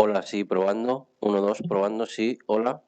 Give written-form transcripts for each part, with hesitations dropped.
Hola, sí, probando. 1, 2, probando, sí, hola.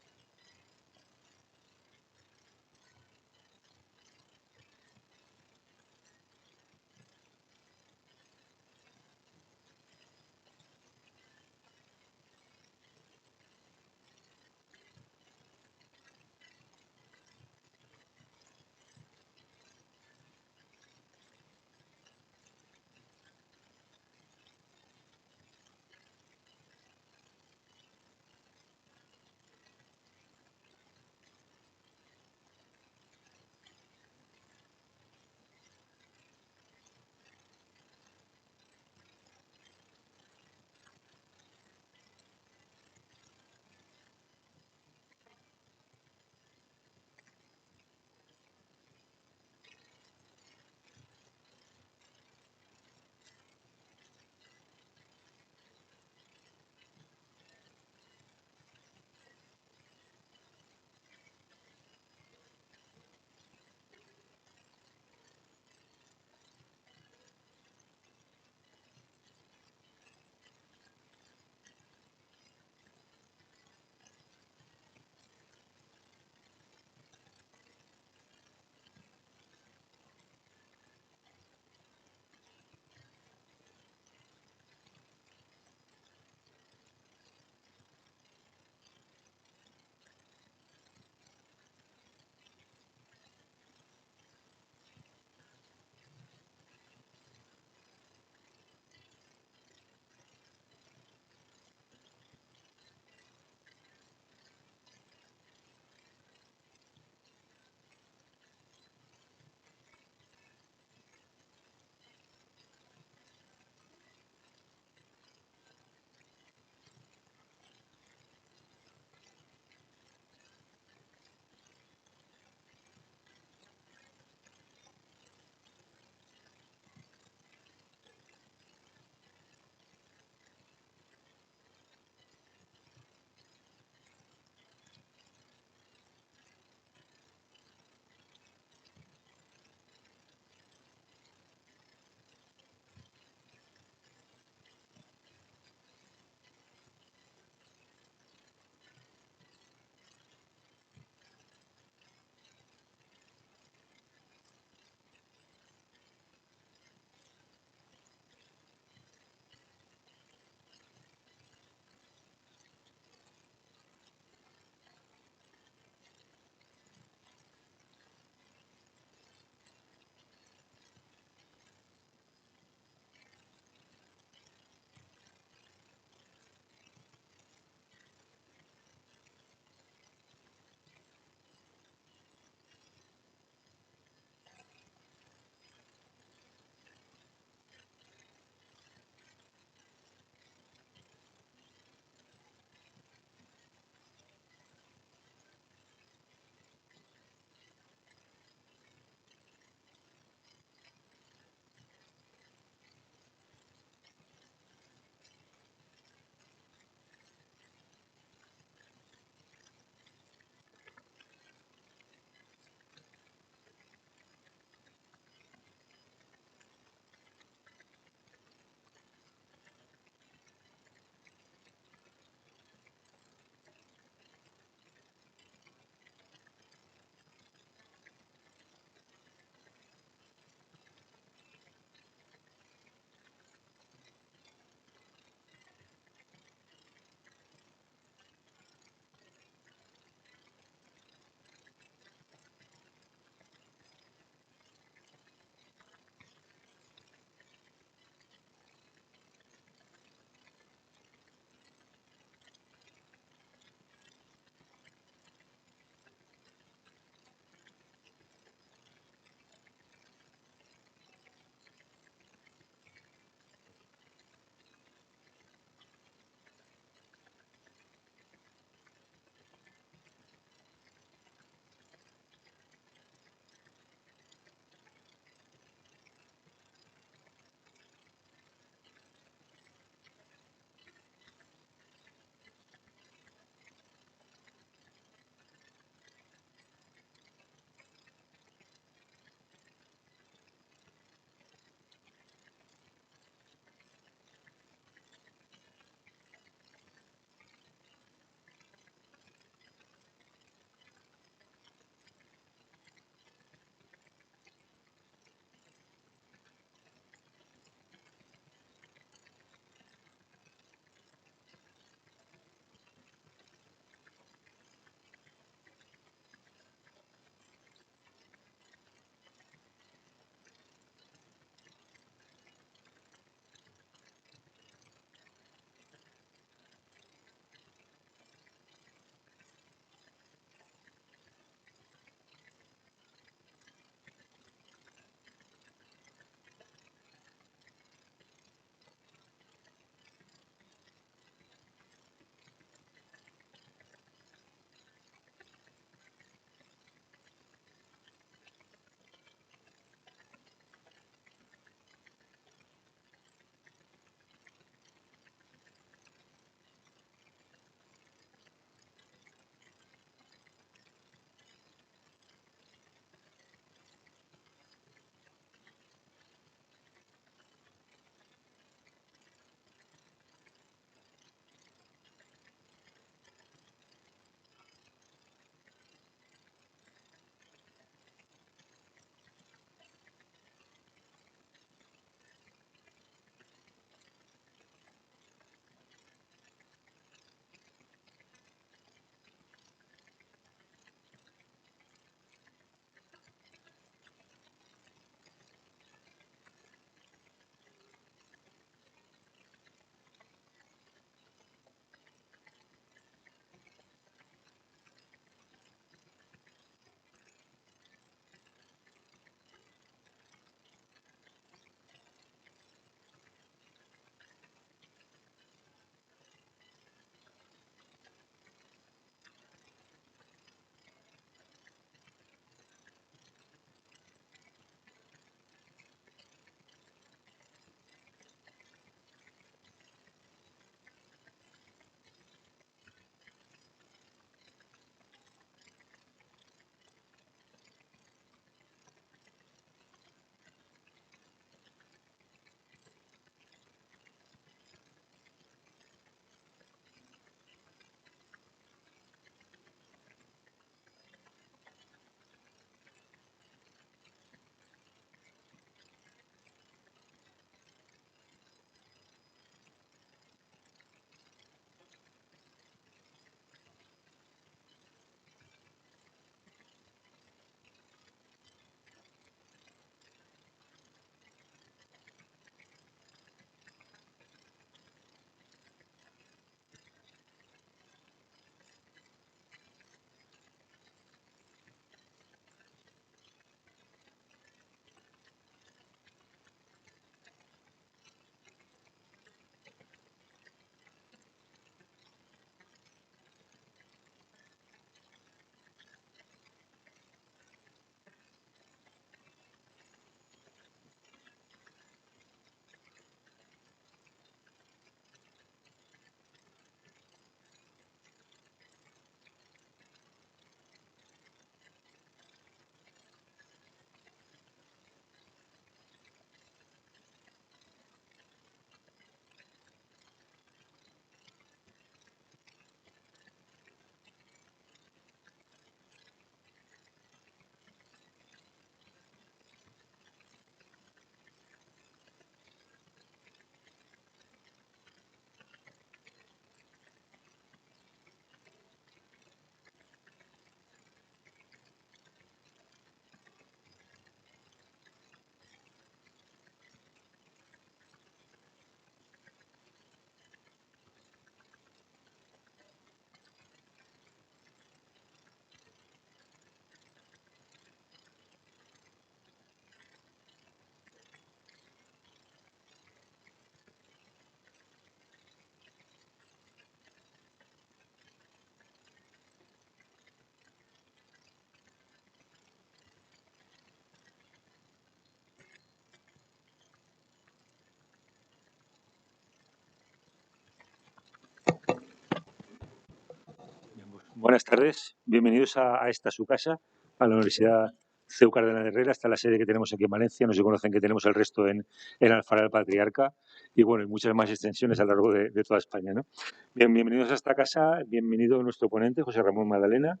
Buenas tardes, bienvenidos a esta su casa, a la Universidad CEU Cardenal Herrera. Esta es la sede que tenemos aquí en Valencia, no se conocen que tenemos el resto en Alfara del Patriarca y bueno, y muchas más extensiones a lo largo de toda España, ¿no? Bien, bienvenidos a esta casa, bienvenido nuestro ponente, José Ramón Magdalena,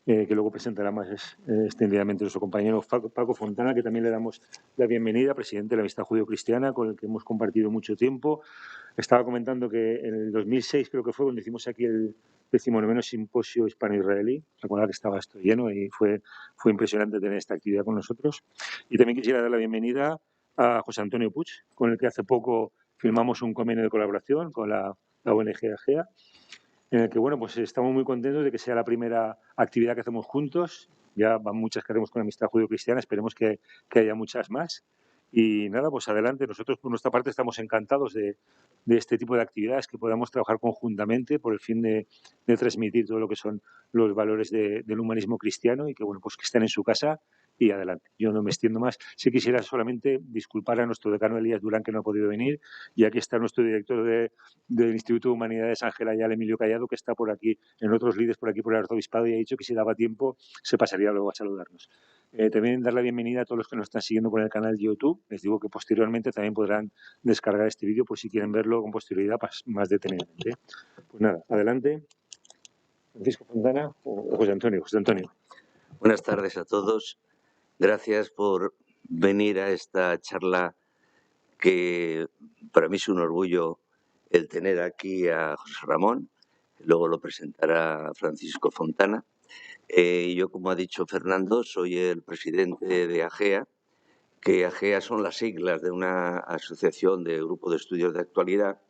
que luego presentará más extendidamente nuestro compañero Paco Fontana, que también le damos la bienvenida, presidente de la Amistad Judío-Cristiana, con el que hemos compartido mucho tiempo. Estaba comentando que en el 2006 creo que fue cuando hicimos aquí el 19º simposio hispano-israelí. Recuerda que estaba esto lleno y fue impresionante tener esta actividad con nosotros. Y también quisiera dar la bienvenida a José Antonio Puig, con el que hace poco firmamos un convenio de colaboración con la ONG AGEA, en el que bueno, pues estamos muy contentos de que sea la primera actividad que hacemos juntos. Ya van muchas que haremos con Amistad Judío-Cristiana, esperemos que haya muchas más. Y nada, pues adelante. Nosotros por nuestra parte estamos encantados de este tipo de actividades, que podamos trabajar conjuntamente por el fin de transmitir todo lo que son los valores del humanismo cristiano y que bueno, pues que estén en su casa y adelante. Yo no me extiendo más. Sí quisiera solamente disculpar a nuestro decano Elías Durán, que no ha podido venir, y aquí está nuestro director del Instituto de Humanidades, Ángel Ayala, Emilio Callado, que está por aquí, en otros líderes por aquí por el arzobispado, y ha dicho que si daba tiempo se pasaría luego a saludarnos. También dar la bienvenida a todos los que nos están siguiendo por el canal de YouTube. Les digo que posteriormente también podrán descargar este vídeo por si quieren verlo con posterioridad más detenidamente. Pues nada, adelante. Francisco Fontana o José Antonio. José Antonio. Buenas tardes a todos. Gracias por venir a esta charla, que para mí es un orgullo el tener aquí a José Ramón. Luego lo presentará Francisco Fontana. Yo, como ha dicho Fernando, soy el presidente de AGEA, que AGEA son las siglas de una asociación de grupo de estudios de actualidad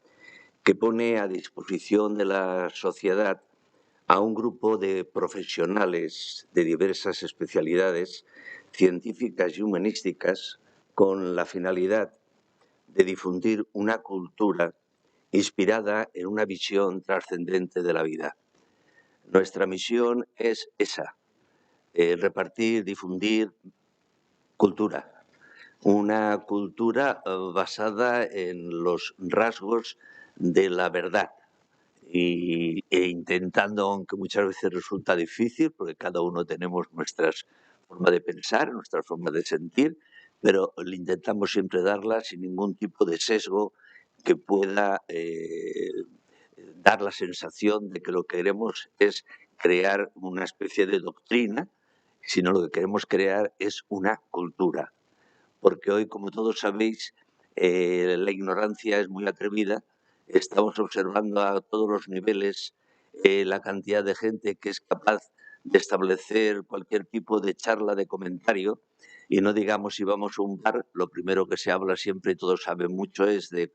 que pone a disposición de la sociedad a un grupo de profesionales de diversas especialidades científicas y humanísticas con la finalidad de difundir una cultura inspirada en una visión trascendente de la vida. Nuestra misión es esa, repartir, difundir cultura, una cultura basada en los rasgos de la verdad, e intentando, aunque muchas veces resulta difícil, porque cada uno tenemos nuestras formas de pensar, nuestras formas de sentir, pero le intentamos siempre darla sin ningún tipo de sesgo que pueda dar la sensación de que lo que queremos es crear una especie de doctrina, sino lo que queremos crear es una cultura. Porque hoy, como todos sabéis, la ignorancia es muy atrevida. Estamos observando a todos los niveles la cantidad de gente que es capaz de establecer cualquier tipo de charla, de comentario, y no digamos si vamos a un bar, lo primero que se habla siempre, y todos saben mucho, es de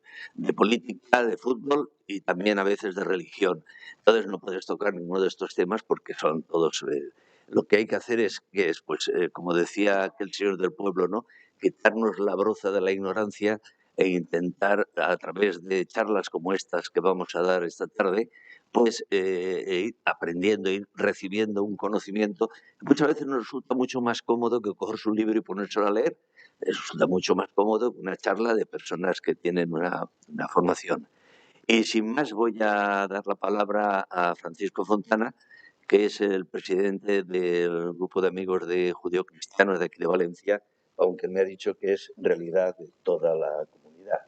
política, de fútbol y también a veces de religión. Entonces no puedes tocar ninguno de estos temas porque son todos... lo que hay que hacer es, pues, como decía aquel señor del pueblo, ¿no?, quitarnos la broza de la ignorancia e intentar, a través de charlas como estas que vamos a dar esta tarde, pues ir aprendiendo, ir recibiendo un conocimiento. Muchas veces nos resulta mucho más cómodo que coger su libro y ponérselo a leer. Resulta mucho más cómodo que una charla de personas que tienen una formación. Y sin más, voy a dar la palabra a Francisco Fontana, que es el presidente del grupo de amigos de judío-cristianos de aquí de Valencia, aunque me ha dicho que es en realidad de toda la comunidad.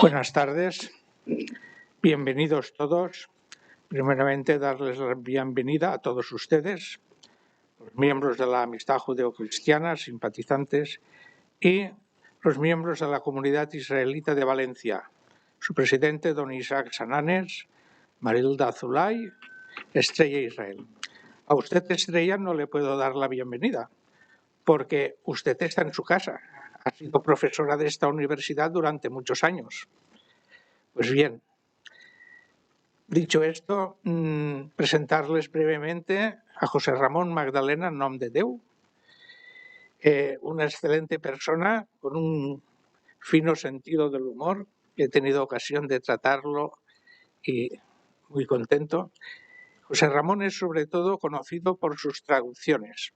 Buenas tardes, bienvenidos todos. Primeramente, darles la bienvenida a todos ustedes, los miembros de la Amistad Judeo-Cristiana, simpatizantes, y los miembros de la comunidad israelita de Valencia, su presidente, don Isaac Sananes, Marilda Zulay, Estrella Israel. A usted, Estrella, no le puedo dar la bienvenida, porque usted está en su casa. Ha sido profesora de esta universidad durante muchos años. Pues bien, dicho esto, presentarles brevemente a José Ramón Magdalena en nom de Déu, una excelente persona con un fino sentido del humor. He tenido ocasión de tratarlo y muy contento. José Ramón es sobre todo conocido por sus traducciones.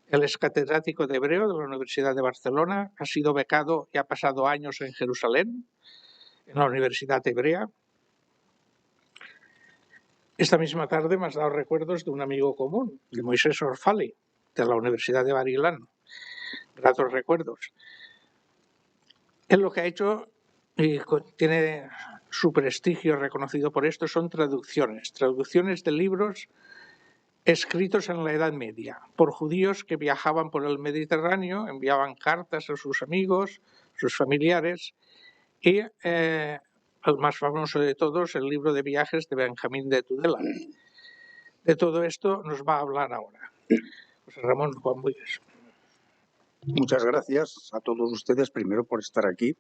Él es catedrático de hebreo de la Universidad de Barcelona, ha sido becado y ha pasado años en Jerusalén, en la Universidad Hebrea. Esta misma tarde me has dado recuerdos de un amigo común, de Moisés Orfali, de la Universidad de Bar Ilan. Gratos recuerdos. Él lo que ha hecho y tiene su prestigio reconocido por esto son traducciones de libros escritos en la Edad Media por judíos que viajaban por el Mediterráneo, enviaban cartas a sus amigos, sus familiares y el más famoso de todos, el libro de viajes de Benjamín de Tudela. De todo esto nos va a hablar ahora José Ramón Juan Buies. Muchas gracias a todos ustedes, primero por estar aquí,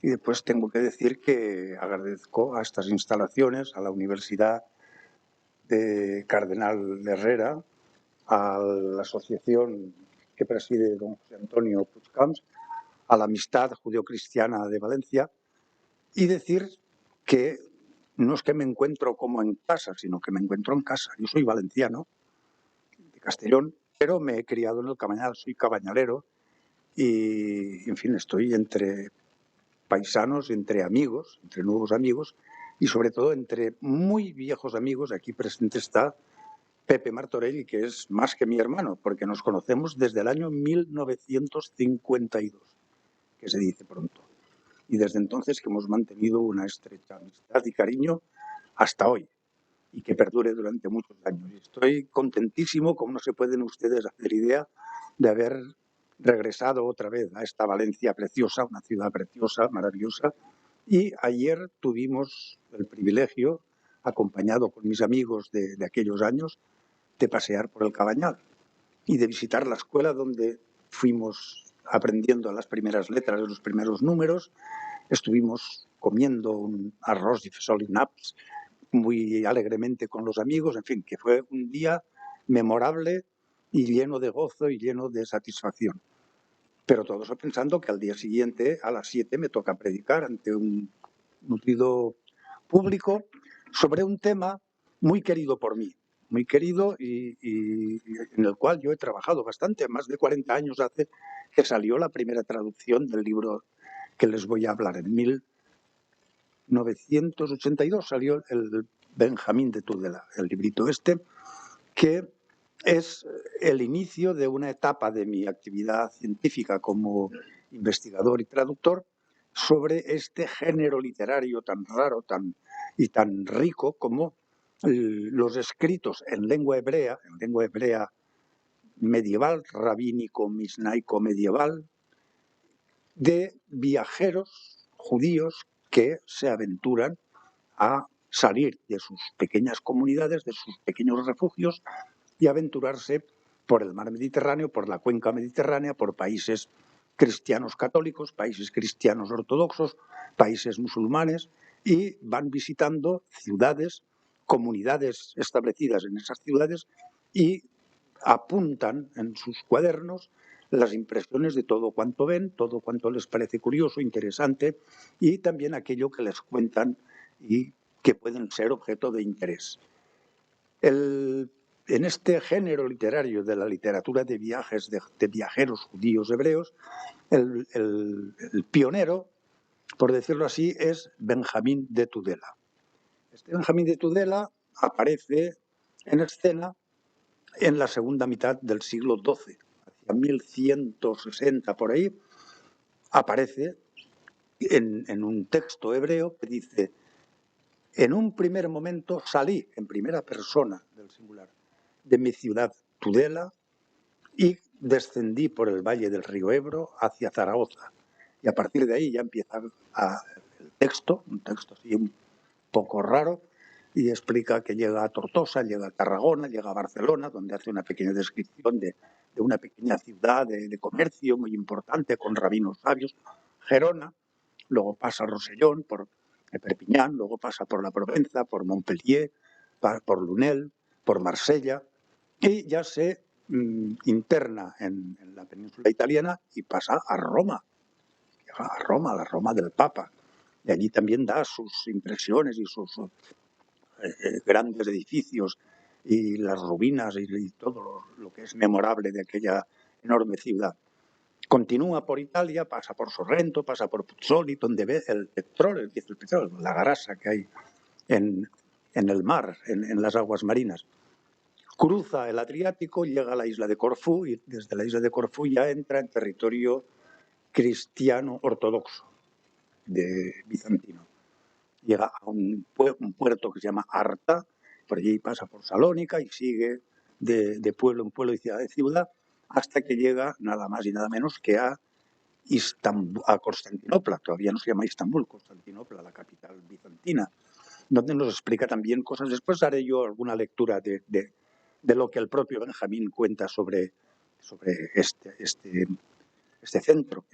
y después tengo que decir que agradezco a estas instalaciones, a la Universidad de Cardenal Herrera, a la asociación que preside don José Antonio Puigcamps, a la Amistad Judeocristiana de Valencia, y decir que no es que me encuentro como en casa, sino que me encuentro en casa. Yo soy valenciano, de Castellón, pero me he criado en el Cabañal, soy cabañalero, y, en fin, estoy entre paisanos, entre amigos, entre nuevos amigos y sobre todo entre muy viejos amigos. Aquí presente está Pepe Martorell, que es más que mi hermano, porque nos conocemos desde el año 1952, que se dice pronto. Y desde entonces que hemos mantenido una estrecha amistad y cariño hasta hoy, y que perdure durante muchos años. Y estoy contentísimo, como no se pueden ustedes hacer idea, de haber regresado otra vez a esta Valencia preciosa, una ciudad preciosa, maravillosa. Y ayer tuvimos el privilegio, acompañado con mis amigos de aquellos años, de pasear por el Cabañal y de visitar la escuela donde fuimos aprendiendo las primeras letras de los primeros números. Estuvimos comiendo un arroz de fesol y naps muy alegremente con los amigos, en fin, que fue un día memorable y lleno de gozo y lleno de satisfacción. Pero todos pensando que al día siguiente, a las 7, me toca predicar ante un nutrido público sobre un tema muy querido por mí, muy querido y en el cual yo he trabajado bastante. Más de 40 años hace que salió la primera traducción del libro que les voy a hablar. En 1982 salió el Benjamín de Tudela, el librito este, que es el inicio de una etapa de mi actividad científica como investigador y traductor sobre este género literario tan raro y tan rico como los escritos en lengua hebrea medieval, rabínico, misnaico medieval, de viajeros judíos que se aventuran a salir de sus pequeñas comunidades, de sus pequeños refugios y aventurarse por el mar Mediterráneo, por la cuenca mediterránea, por países cristianos católicos, países cristianos ortodoxos, países musulmanes, y van visitando ciudades, comunidades establecidas en esas ciudades y apuntan en sus cuadernos las impresiones de todo cuanto ven, todo cuanto les parece curioso, interesante y también aquello que les cuentan y que pueden ser objeto de interés. En este género literario de la literatura de viajes, de viajeros judíos hebreos, el pionero, por decirlo así, es Benjamín de Tudela. Este Benjamín de Tudela aparece en escena en la segunda mitad del siglo XII, hacia 1160 por ahí, aparece en un texto hebreo que dice: en un primer momento salí, en primera persona del singular, de mi ciudad Tudela y descendí por el valle del río Ebro hacia Zaragoza. Y a partir de ahí ya empieza el texto, un texto así un poco raro, y explica que llega a Tortosa, llega a Tarragona, llega a Barcelona, donde hace una pequeña descripción de una pequeña ciudad de comercio muy importante, con rabinos sabios, Gerona, luego pasa a Rosellón, por Perpiñán, luego pasa por la Provenza, por Montpellier, por Lunel, por Marsella, y ya se interna en la península italiana y pasa a Roma, a la Roma del Papa. Y allí también da sus impresiones y sus grandes edificios y las ruinas y todo lo que es memorable de aquella enorme ciudad. Continúa por Italia, pasa por Sorrento, pasa por Puzzoli, donde ve el petróleo, la grasa que hay en en el mar, en las aguas marinas. Cruza el Adriático, llega a la isla de Corfú y desde la isla de Corfú ya entra en territorio cristiano ortodoxo de bizantino. Llega a un puerto que se llama Arta, por allí pasa por Salónica y sigue de pueblo en pueblo y ciudad en ciudad hasta que llega nada más y nada menos que a Constantinopla, todavía no se llama Istambul, Constantinopla, la capital bizantina, donde nos explica también cosas. Después haré yo alguna lectura de lo que el propio Benjamín cuenta sobre este centro.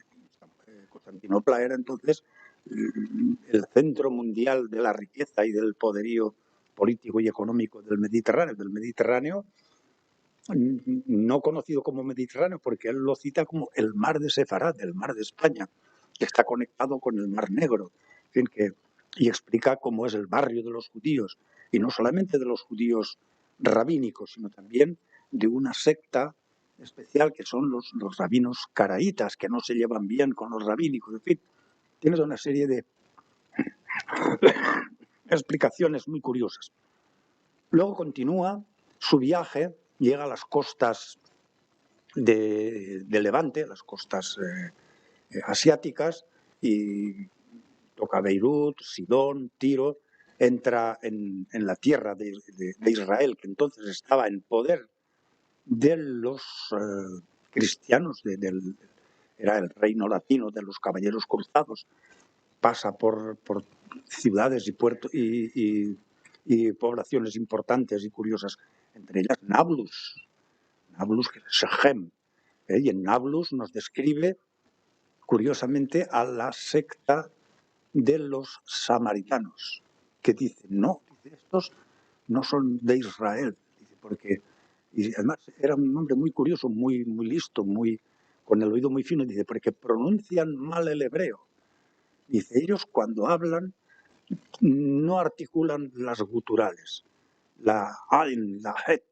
Constantinopla era entonces el centro mundial de la riqueza y del poderío político y económico del Mediterráneo, no conocido como Mediterráneo porque él lo cita como el mar de Sefarad, el mar de España, que está conectado con el mar Negro, en fin, y explica cómo es el barrio de los judíos, y no solamente de los judíos rabínicos, sino también de una secta especial que son los rabinos caraítas, que no se llevan bien con los rabínicos. En fin, tiene una serie de explicaciones muy curiosas. Luego continúa su viaje, llega a las costas de Levante, las costas asiáticas, y toca Beirut, Sidón, Tiro, entra en la tierra de Israel, que entonces estaba en poder de los cristianos, era el reino latino de los caballeros cruzados, pasa por ciudades y puertos y poblaciones importantes y curiosas, entre ellas Nablus, que es Shechem, y en Nablus nos describe curiosamente a la secta de los samaritanos, que dice, no, estos no son de Israel, dice, porque, y además era un hombre muy curioso, muy listo, con el oído muy fino, dice, porque pronuncian mal el hebreo. Dice, ellos cuando hablan no articulan las guturales, la Ain, la Het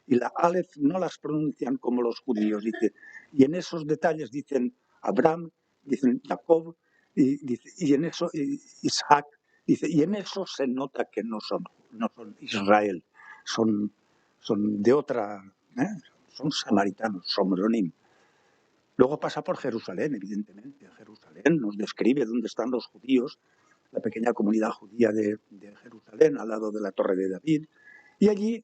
y la Aleph no las pronuncian como los judíos, dice, y en esos detalles dicen Abraham, dicen Jacob, y en eso Isaac, dice, y en eso se nota que no son Israel, son de otra, son samaritanos, somronim. Luego pasa por Jerusalén, evidentemente. Jerusalén nos describe dónde están los judíos, la pequeña comunidad judía de Jerusalén, al lado de la Torre de David. Y allí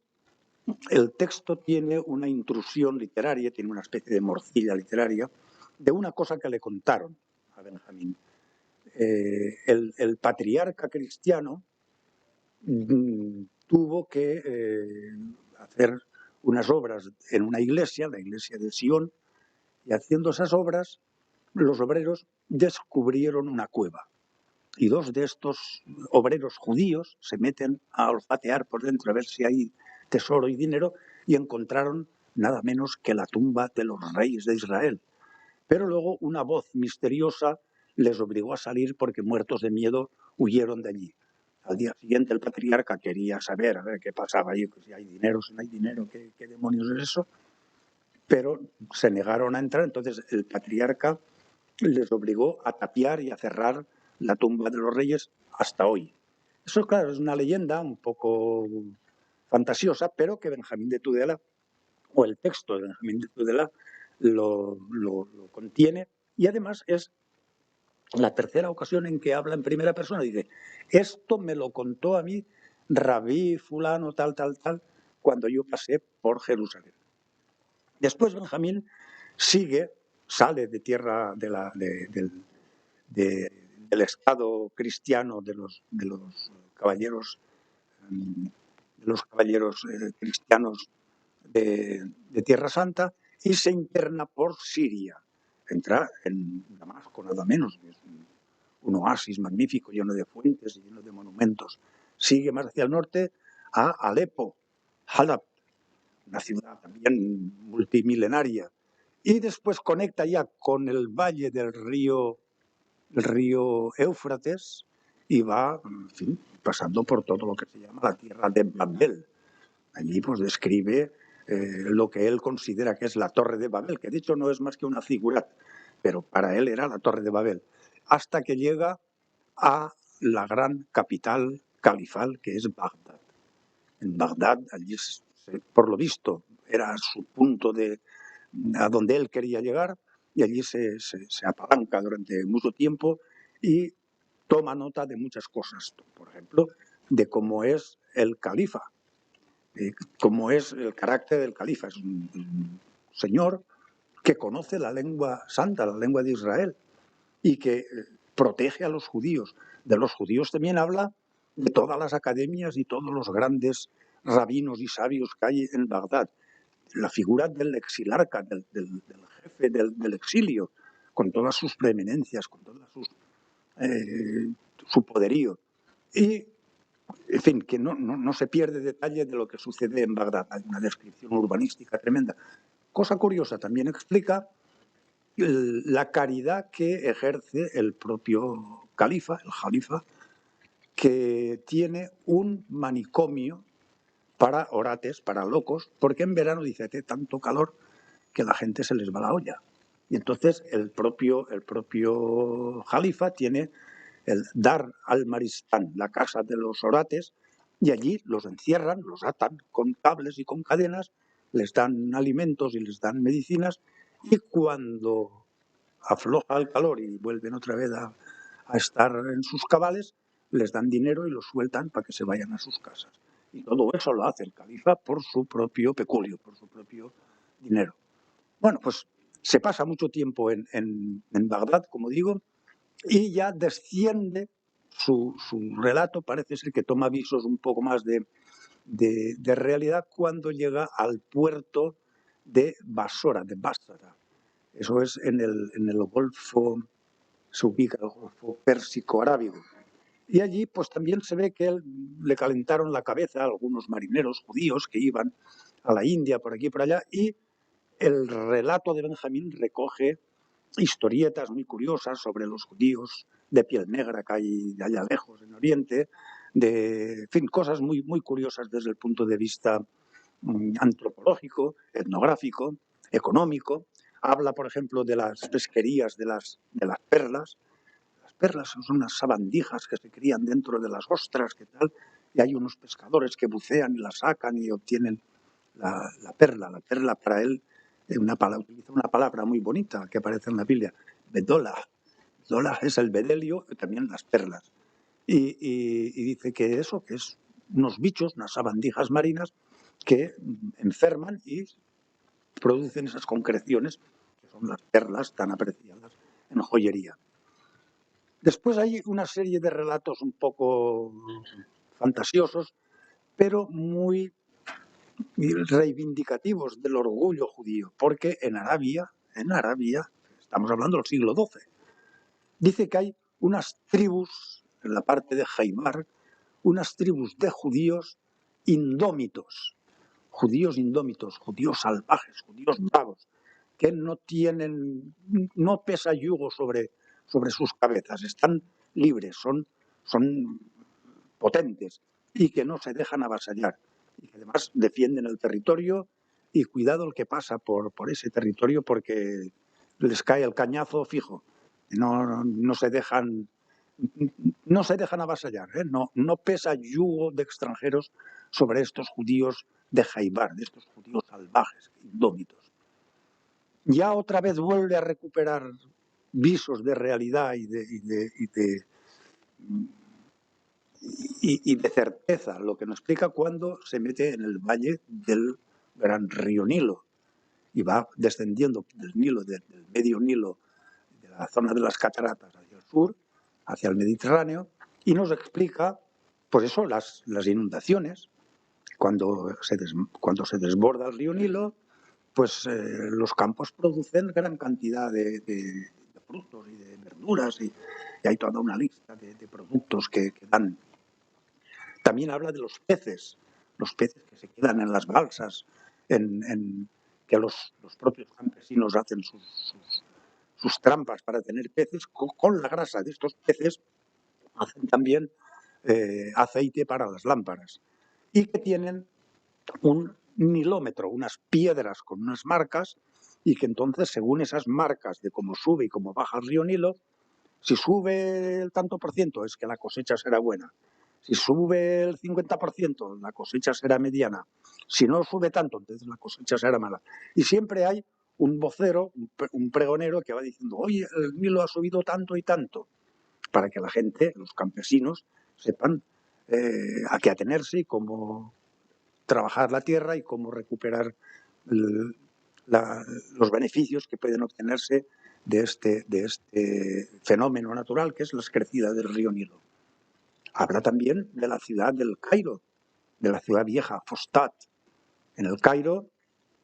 el texto tiene una intrusión literaria, tiene una especie de morcilla literaria, de una cosa que le contaron a Benjamín. El patriarca cristiano tuvo que hacer unas obras en una iglesia, la iglesia de Sion, y haciendo esas obras, los obreros descubrieron una cueva. Y dos de estos obreros judíos se meten a olfatear por dentro a ver si hay tesoro y dinero y encontraron nada menos que la tumba de los reyes de Israel. Pero luego una voz misteriosa les obligó a salir porque muertos de miedo huyeron de allí. Al día siguiente el patriarca quería saber a ver qué pasaba allí, si hay dinero, si no hay dinero, qué demonios es eso. Pero se negaron a entrar, entonces el patriarca les obligó a tapiar y a cerrar la tumba de los reyes hasta hoy. Eso, claro, es una leyenda un poco fantasiosa, pero que Benjamín de Tudela, o el texto de Benjamín de Tudela, lo contiene, y además es la tercera ocasión en que habla en primera persona. Dice, esto me lo contó a mí Rabí fulano tal, cuando yo pasé por Jerusalén. Después Benjamín sale de tierra del estado cristiano de los caballeros cristianos de Tierra Santa y se interna por Siria. Entra en Damasco, nada menos, que es un oasis magnífico, lleno de fuentes y lleno de monumentos. Sigue más hacia el norte a Alepo, Halab, una ciudad también multimilenaria, y después conecta ya con el valle del río Éufrates y va, en fin, pasando por todo lo que se llama la tierra de Babel. Allí pues describe lo que él considera que es la Torre de Babel, que de hecho no es más que una figurat, pero para él era la Torre de Babel, hasta que llega a la gran capital califal que es Bagdad. en Bagdad. Allí, por lo visto, era su punto a donde él quería llegar, y allí se apalanca durante mucho tiempo y toma nota de muchas cosas. Por ejemplo, de cómo es el califa, cómo es el carácter del califa. Es un señor que conoce la lengua santa, la lengua de Israel, y que protege a los judíos. De los judíos también habla de todas las academias y todos los grandes rabinos y sabios que hay en Bagdad. La figura del exilarca, del jefe del exilio, con todas sus preeminencias, con todas su poderío. Y, en fin, que no se pierde detalle de lo que sucede en Bagdad. Hay una descripción urbanística tremenda. Cosa curiosa, también explica la caridad que ejerce el propio califa, el jalifa, que tiene un manicomio para orates, para locos, porque en verano dice que tanto calor que la gente se les va la olla. Y entonces el propio jalifa tiene el Dar al-Maristán, la casa de los orates, y allí los encierran, los atan con cables y con cadenas, les dan alimentos y les dan medicinas, y cuando afloja el calor y vuelven otra vez a estar en sus cabales, les dan dinero y los sueltan para que se vayan a sus casas. Y todo eso lo hace el califa por su propio peculio, por su propio dinero. Bueno, pues se pasa mucho tiempo en Bagdad, como digo, y ya desciende su relato, parece ser que toma visos un poco más de realidad cuando llega al puerto de Basora, de Basra. Eso es en el Golfo, se ubica el Golfo Pérsico-Arábigo. Y allí pues también se ve que le calentaron la cabeza a algunos marineros judíos que iban a la India, por aquí y por allá, y el relato de Benjamín recoge historietas muy curiosas sobre los judíos de piel negra que hay de allá lejos, en Oriente, en fin, cosas muy, muy curiosas desde el punto de vista antropológico, etnográfico, económico. Habla, por ejemplo, de las pesquerías de las perlas. Las perlas son unas sabandijas que se crían dentro de las ostras, ¿qué tal? Y hay unos pescadores que bucean y la sacan y obtienen la perla. La perla para él utiliza una palabra muy bonita que aparece en la Biblia, bedolah. Bedolah es el bedelio y también las perlas. Y dice que eso, que es unos bichos, unas sabandijas marinas que enferman y producen esas concreciones, que son las perlas tan apreciadas en joyería. Después hay una serie de relatos un poco fantasiosos, pero muy reivindicativos del orgullo judío, porque en Arabia, estamos hablando del siglo XII, dice que hay unas tribus, en la parte de Jaimar, unas tribus de judíos indómitos, judíos salvajes, judíos bravos, que no pesa yugo sobre sus cabezas, están libres, son potentes y que no se dejan avasallar y que además defienden el territorio, y cuidado el que pasa por ese territorio porque les cae el cañazo fijo, no se dejan avasallar, ¿eh? No pesa yugo de extranjeros sobre estos judíos de Jaibar, de estos judíos salvajes, indómitos. Ya otra vez vuelve a recuperar visos de realidad y de certeza, lo que nos explica cuando se mete en el valle del gran río Nilo y va descendiendo del Nilo, del medio Nilo, de la zona de las cataratas hacia el sur, hacia el Mediterráneo, y nos explica, pues eso, las inundaciones. Cuando se desborda el río Nilo, pues los campos producen gran cantidad de frutos y de verduras, y hay toda una lista de productos que dan. También habla de los peces que se quedan en las balsas, que los propios campesinos hacen sus trampas para tener peces. Con la grasa de estos peces hacen también aceite para las lámparas, y que tienen un nilómetro, unas piedras con unas marcas, y que entonces, según esas marcas de cómo sube y cómo baja el río Nilo, si sube el tanto por ciento es que la cosecha será buena, Si sube el 50%, la cosecha será mediana. Si no sube tanto, entonces la cosecha será mala. Y siempre hay un vocero, un pregonero que va diciendo, oye, el Nilo ha subido tanto y tanto, para que la gente, los campesinos, sepan a qué atenerse y cómo trabajar la tierra y cómo recuperar los beneficios que pueden obtenerse de este fenómeno natural que es la crecida del río Nilo. Habla también de la ciudad del Cairo, de la ciudad vieja, Fostat. En el Cairo,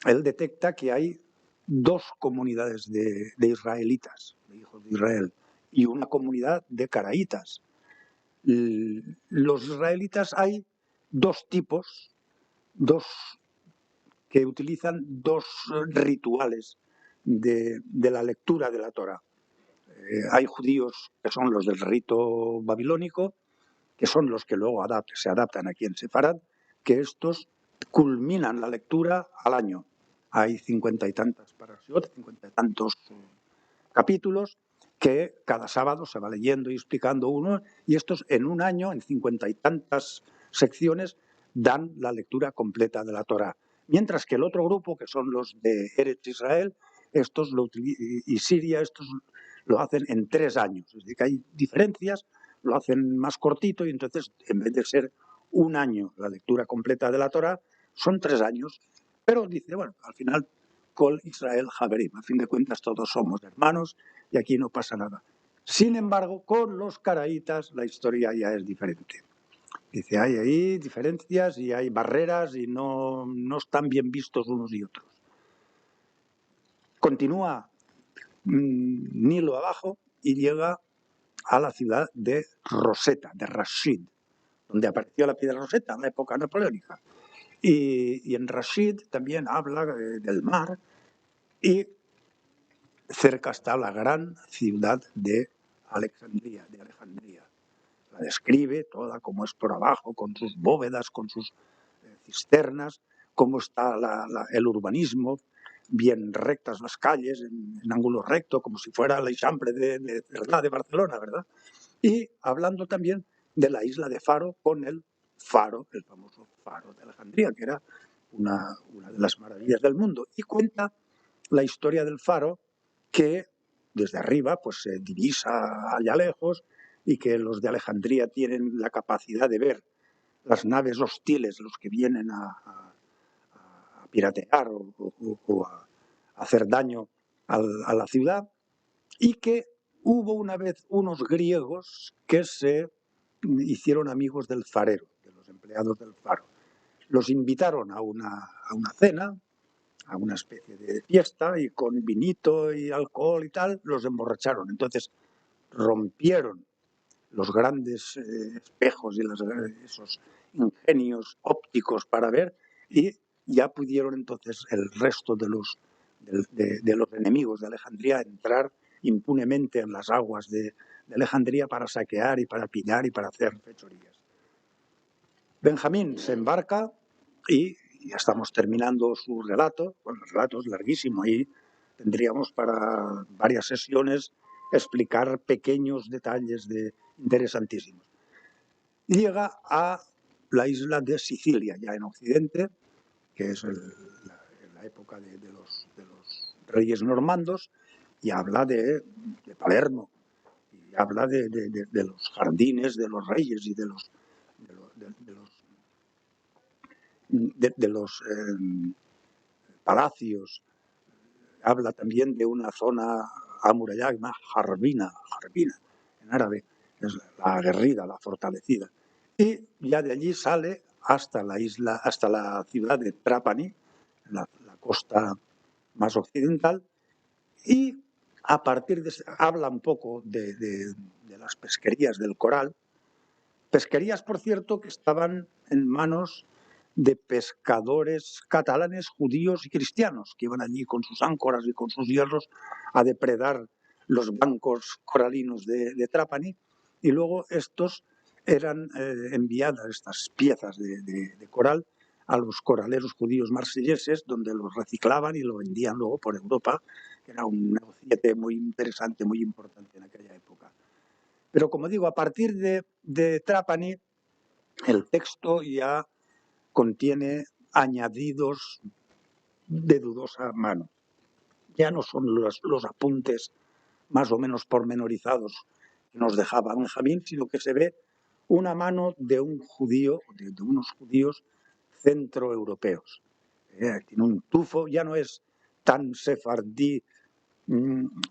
él detecta que hay dos comunidades de israelitas, de hijos de Israel, y una comunidad de caraítas. Los israelitas hay dos tipos, que utilizan dos rituales de la lectura de la Torá. Hay judíos que son los del rito babilónico, que son los que luego se adaptan aquí en Sefarad, que estos culminan la lectura al año. Hay 50 y tantas parashiot, 50 y tantos capítulos, que cada sábado se va leyendo y explicando uno, y estos en un año, en 50 y tantas secciones, dan la lectura completa de la Torá. Mientras que el otro grupo, que son los de Eretz Israel, y Siria, estos lo hacen en 3 años. Es decir, que hay diferencias, lo hacen más cortito y entonces, en vez de ser un año la lectura completa de la Torá, son 3 años. Pero dice, bueno, al final, Kol Israel Haverim, a fin de cuentas todos somos hermanos y aquí no pasa nada. Sin embargo, con los caraítas la historia ya es diferente. Dice, hay ahí diferencias y hay barreras y no están bien vistos unos y otros. Continúa Nilo abajo y llega a la ciudad de Rosetta, de Rashid, donde apareció la piedra Rosetta en la época napoleónica. Y en Rashid también habla del mar y cerca está la gran ciudad de Alejandría. La describe toda como es por abajo, con sus bóvedas, con sus cisternas, cómo está el urbanismo, bien rectas las calles, en ángulo recto, como si fuera la Eixample de Barcelona, ¿verdad? Y hablando también de la isla de Faro con el faro, el famoso faro de Alejandría, que era una de las maravillas del mundo. Y cuenta la historia del faro que desde arriba pues se divisa allá lejos y que los de Alejandría tienen la capacidad de ver las naves hostiles, los que vienen a piratear o a hacer daño a la ciudad, y que hubo una vez unos griegos que se hicieron amigos del farero, de los empleados del faro. Los invitaron a una cena, a una especie de fiesta, y con vinito y alcohol y tal, los emborracharon. Entonces rompieron los grandes espejos y esos ingenios ópticos para ver, y ya pudieron entonces el resto de los enemigos de Alejandría entrar impunemente en las aguas de Alejandría para saquear y para pillar y para hacer fechorías. Benjamín se embarca y ya estamos terminando su relato. Bueno, el relato es larguísimo, ahí tendríamos para varias sesiones explicar pequeños detalles interesantísimos. Y llega a la isla de Sicilia, ya en Occidente, que es la época de los reyes normandos, y habla de Palermo, y habla de los jardines de los reyes y de los palacios. Habla también de una zona amurallada, Jarbina, en árabe, es la aguerrida, la fortalecida. Y ya de allí sale hasta la ciudad de Trapani, la costa más occidental, y a partir de habla un poco de las pesquerías del coral. Pesquerías, por cierto, que estaban en manos de pescadores catalanes, judíos y cristianos, que iban allí con sus áncoras y con sus hierros a depredar los bancos coralinos de Trapani, y luego estos eran enviadas, estas piezas de coral, a los coraleros judíos marselleses, donde los reciclaban y lo vendían luego por Europa, que era un negocio muy interesante, muy importante en aquella época. Pero como digo, a partir de Trapani el texto ya contiene añadidos de dudosa mano. Ya no son los apuntes más o menos pormenorizados que nos dejaba Benjamín, sino que se ve una mano de un judío, de unos judíos centroeuropeos. Tiene un tufo, ya no es tan sefardí,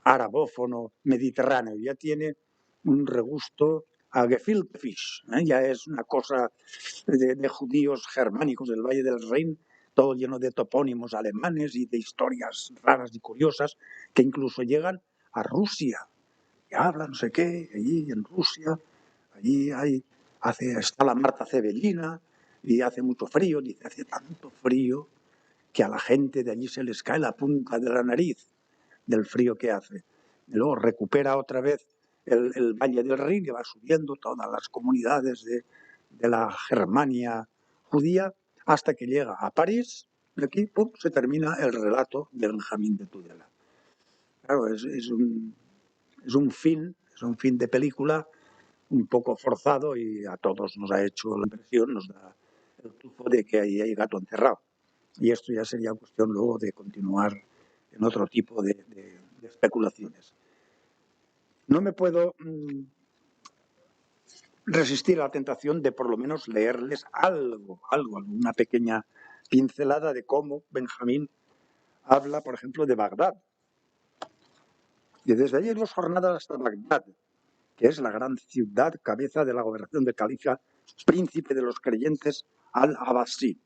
arabófono, mediterráneo, ya tiene un regusto a gefilte fish, ya es una cosa de judíos germánicos del Valle del Rin, todo lleno de topónimos alemanes y de historias raras y curiosas que incluso llegan a Rusia. Y habla no sé qué, allí en Rusia, allí está la Marta Cebellina y hace mucho frío, dice, hace tanto frío que a la gente de allí se les cae la punta de la nariz del frío que hace. Y luego recupera otra vez el Valle del Rin y va subiendo todas las comunidades de la Germania judía hasta que llega a París y aquí se termina el relato de Benjamín de Tudela. Claro, es un fin de película un poco forzado y a todos nos ha hecho la impresión, nos da el tufo de que ahí hay gato encerrado. Y esto ya sería cuestión luego de continuar en otro tipo de especulaciones. No me puedo resistir a la tentación de por lo menos leerles algo, una pequeña pincelada de cómo Benjamín habla, por ejemplo, de Bagdad. Y desde allí 2 jornadas hasta Bagdad, que es la gran ciudad cabeza de la gobernación del califa, príncipe de los creyentes al-Abbasí,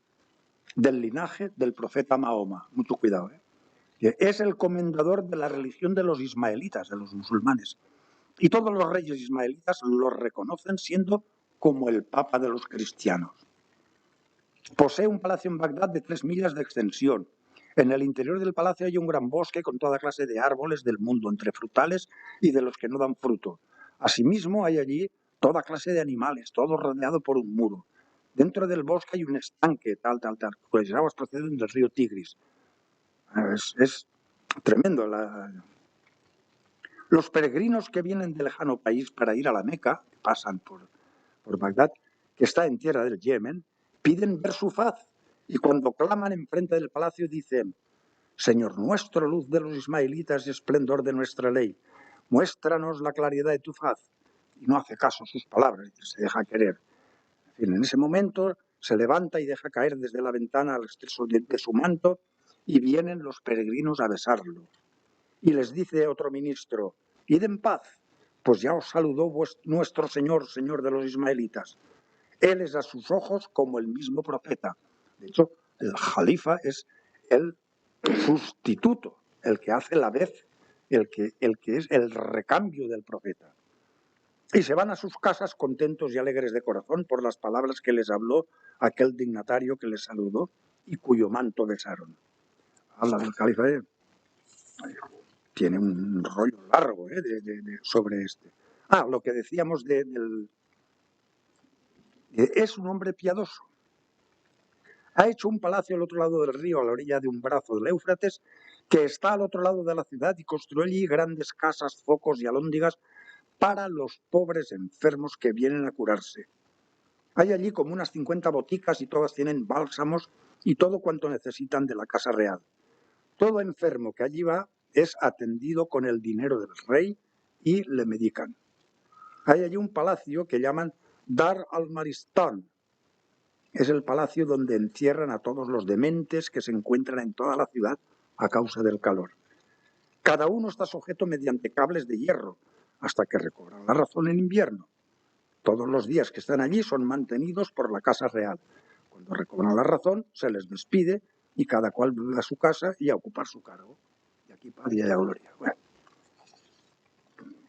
del linaje del profeta Mahoma. Mucho cuidado, que es el comendador de la religión de los ismaelitas, de los musulmanes. Y todos los reyes ismaelitas lo reconocen siendo como el papa de los cristianos. Posee un palacio en Bagdad de 3 millas de extensión. En el interior del palacio hay un gran bosque con toda clase de árboles del mundo, entre frutales y de los que no dan fruto. Asimismo hay allí toda clase de animales, todo rodeado por un muro. Dentro del bosque hay un estanque, cuyas aguas proceden del río Tigris. Es tremendo. Los peregrinos que vienen del lejano país para ir a la Meca, que pasan por Bagdad, que está en tierra del Yemen, piden ver su faz y cuando claman enfrente del palacio dicen: Señor nuestro, luz de los ismaelitas y esplendor de nuestra ley, muéstranos la claridad de tu faz. Y no hace caso a sus palabras, se deja querer. En ese momento se levanta y deja caer desde la ventana al exceso de su manto y vienen los peregrinos a besarlo. Y les dice otro ministro: id en paz, pues ya os saludó nuestro Señor, Señor de los ismaelitas. Él es a sus ojos como el mismo profeta. De hecho, el jalifa es el sustituto, el que hace la vez, el que es el recambio del profeta. Y se van a sus casas contentos y alegres de corazón por las palabras que les habló aquel dignatario que les saludó y cuyo manto besaron. Habla del califa, tiene un rollo largo sobre este. Lo que decíamos es un hombre piadoso. Ha hecho un palacio al otro lado del río, a la orilla de un brazo del Éufrates, que está al otro lado de la ciudad, y construyó allí grandes casas, focos y alhóndigas para los pobres enfermos que vienen a curarse. Hay allí como unas 50 boticas y todas tienen bálsamos y todo cuanto necesitan de la casa real. Todo enfermo que allí va es atendido con el dinero del rey y le medican. Hay allí un palacio que llaman Dar al-Maristán. Es el palacio donde encierran a todos los dementes que se encuentran en toda la ciudad a causa del calor. Cada uno está sujeto mediante cables de hierro hasta que recobran la razón en invierno. Todos los días que están allí son mantenidos por la casa real. Cuando recobran la razón, se les despide y cada cual vuelve a su casa y a ocupar su cargo. Y aquí paz y allá gloria. Bueno,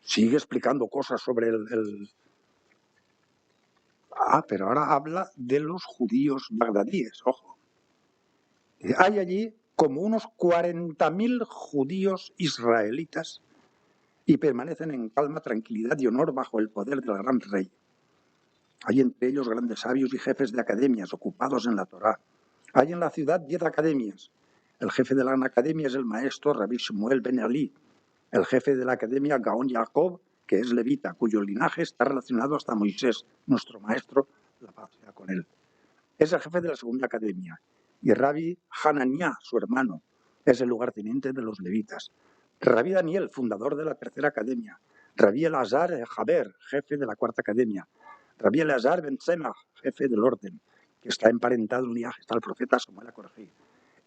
sigue explicando cosas sobre pero ahora habla de los judíos bagdadíes, ojo. Hay allí como unos 40.000 judíos israelitas y permanecen en calma, tranquilidad y honor bajo el poder del gran rey. Hay entre ellos grandes sabios y jefes de academias ocupados en la Torá. Hay en la ciudad 10 academias. El jefe de la academia es el maestro Rabbi Shmuel Ben Ali. El jefe de la academia Gaón Jacob, que es levita, cuyo linaje está relacionado hasta Moisés, nuestro maestro, la paz sea con él. Es el jefe de la segunda academia. Y Rabbi Hananiah, su hermano, es el lugarteniente de los levitas. Rabbi Daniel, fundador de la tercera academia. Rabbi Elazar Haber, jefe de la cuarta academia. Rabbi Elazar ben Tzemach, jefe del orden, que está emparentado en linaje, está el profeta Samuel a corregir.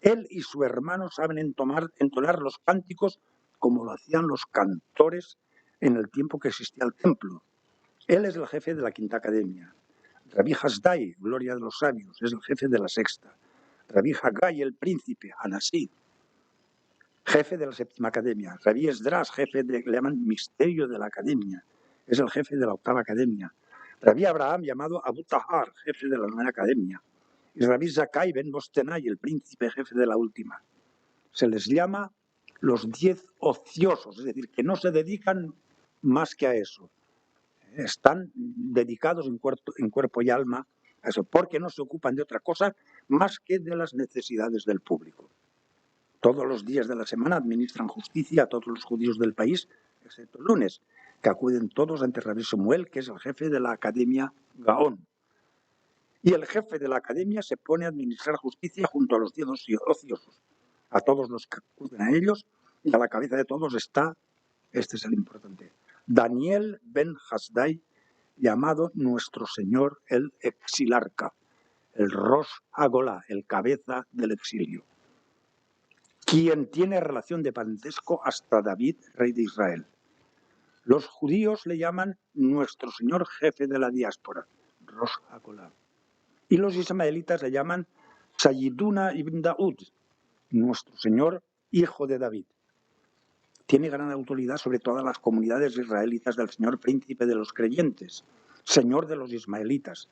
Él y su hermano saben entonar los cánticos como lo hacían los cantores en el tiempo que existía el templo. Él es el jefe de la quinta academia. Rabbi Hasdai, gloria de los sabios, es el jefe de la sexta. Rabbi Haggai, el príncipe, Anasí, jefe de la séptima academia. Rabbi Esdras, jefe le llaman misterio de la academia, es el jefe de la octava academia. Rabbi Abraham, llamado Abu Tahar, jefe de la novena academia. Y Rabbi Zakai ben Bostenay, el príncipe jefe de la última. Se les llama los 10 ociosos, es decir, que no se dedican más que a eso. Están dedicados en cuerpo y alma a eso, porque no se ocupan de otra cosa más que de las necesidades del público. Todos los días de la semana administran justicia a todos los judíos del país, excepto el lunes, que acuden todos ante Rabbi Samuel, que es el jefe de la Academia Gaón. Y el jefe de la Academia se pone a administrar justicia junto a los 10 ociosos, a todos los que acuden a ellos, y a la cabeza de todos está, este es el importante, Daniel ben Hasdai, llamado Nuestro Señor el Exilarca, el Rosh Agolá, el cabeza del exilio, quien tiene relación de parentesco hasta David, rey de Israel. Los judíos le llaman Nuestro Señor jefe de la diáspora, Rosh Agolá. Y los ismaelitas le llaman Sayyiduna ibn Daud, Nuestro Señor hijo de David. Tiene gran autoridad sobre todas las comunidades israelitas del Señor príncipe de los creyentes, Señor de los ismaelitas.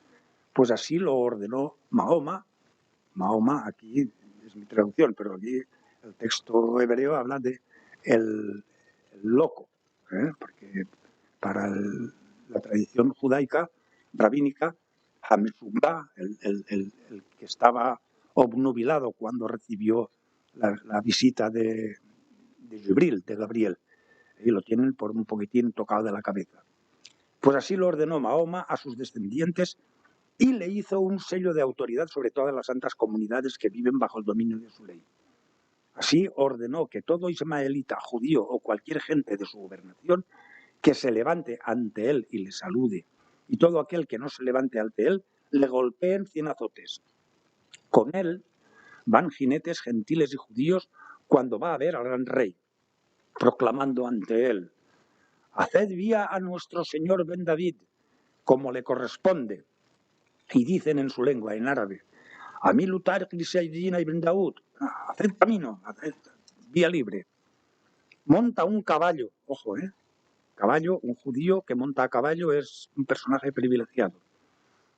Pues así lo ordenó Mahoma. Mahoma, aquí es mi traducción, pero aquí el texto hebreo habla de el loco, porque para la tradición judaica, rabínica, Hameshubá, el que estaba obnubilado cuando recibió la visita de Jibril, de Gabriel, y lo tienen por un poquitín tocado de la cabeza. Pues así lo ordenó Mahoma a sus descendientes y le hizo un sello de autoridad sobre todas las santas comunidades que viven bajo el dominio de su ley. Así ordenó que todo ismaelita, judío o cualquier gente de su gobernación que se levante ante él y le salude, y todo aquel que no se levante ante él, le golpeen 100 azotes. Con él van jinetes gentiles y judíos cuando va a ver al gran rey, proclamando ante él: haced vía a nuestro señor Ben David, como le corresponde. Y dicen en su lengua, en árabe: Amilu Tariq li Sayyidina ibn Daud, haced camino, haced vía libre. Monta un caballo, ojo, caballo, un judío que monta a caballo es un personaje privilegiado.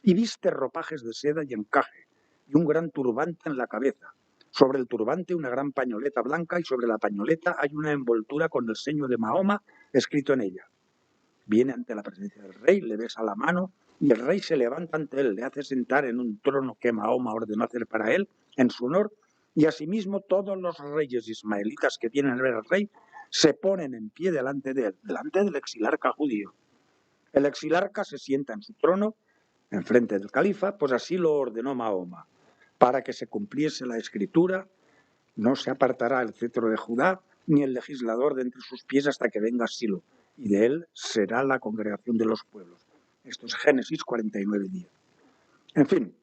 Y viste ropajes de seda y encaje, y un gran turbante en la cabeza. Sobre el turbante una gran pañoleta blanca, y sobre la pañoleta hay una envoltura con el seño de Mahoma escrito en ella. Viene ante la presencia del rey, le besa la mano, y el rey se levanta ante él, le hace sentar en un trono que Mahoma ordenó hacer para él, en su honor, y asimismo todos los reyes ismaelitas que vienen a ver al rey se ponen en pie delante de él, delante del exilarca judío. El exilarca se sienta en su trono, enfrente del califa, pues así lo ordenó Mahoma. Para que se cumpliese la escritura, no se apartará el cetro de Judá, ni el legislador de entre sus pies hasta que venga Silo, y de él será la congregación de los pueblos. Esto es Génesis 49:10. En fin,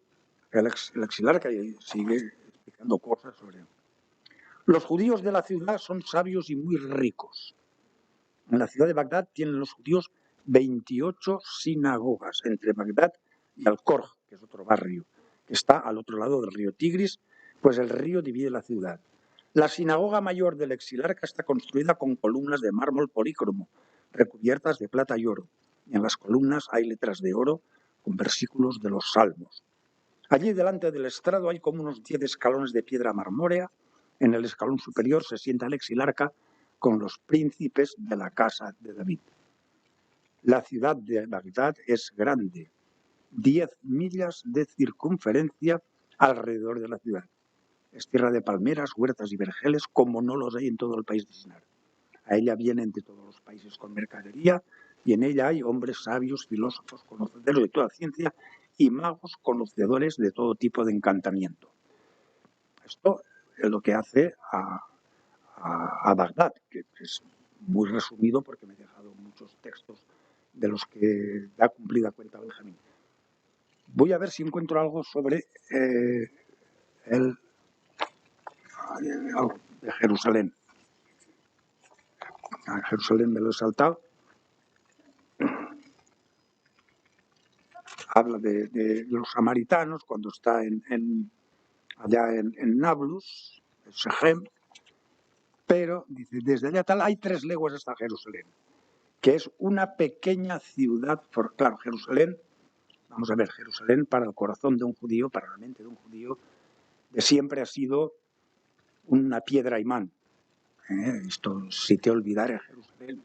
el exilarca sigue explicando cosas sobre él. Los judíos de la ciudad son sabios y muy ricos. En la ciudad de Bagdad tienen los judíos 28 sinagogas, entre Bagdad y Al-Korj, que es otro barrio, que está al otro lado del río Tigris, pues el río divide la ciudad. La sinagoga mayor del exilarca está construida con columnas de mármol polícromo, recubiertas de plata y oro, y en las columnas hay letras de oro con versículos de los salmos. Allí delante del estrado hay como unos 10 escalones de piedra marmórea. En el escalón superior se sienta el exilarca con los príncipes de la casa de David. La ciudad de Bagdad es grande, 10 millas de circunferencia alrededor de la ciudad. Es tierra de palmeras, huertas y vergeles, como no los hay en todo el país de Sinar. A ella vienen de todos los países con mercadería, y en ella hay hombres sabios, filósofos, conocedores de toda ciencia, y magos conocedores de todo tipo de encantamiento. Esto es lo que hace a Bagdad, que es muy resumido porque me he dejado muchos textos de los que da cumplida cuenta Benjamín. Voy a ver si encuentro algo sobre algo de Jerusalén. A Jerusalén me lo he saltado. Habla de los samaritanos cuando está allá en Nablus, en Shechem, pero dice, desde allá tal hay 3 leguas hasta Jerusalén, que es una pequeña ciudad. Claro, Jerusalén, vamos a ver, Jerusalén para el corazón de un judío, para la mente de un judío, de siempre ha sido una piedra imán. Esto, si te olvidara Jerusalén,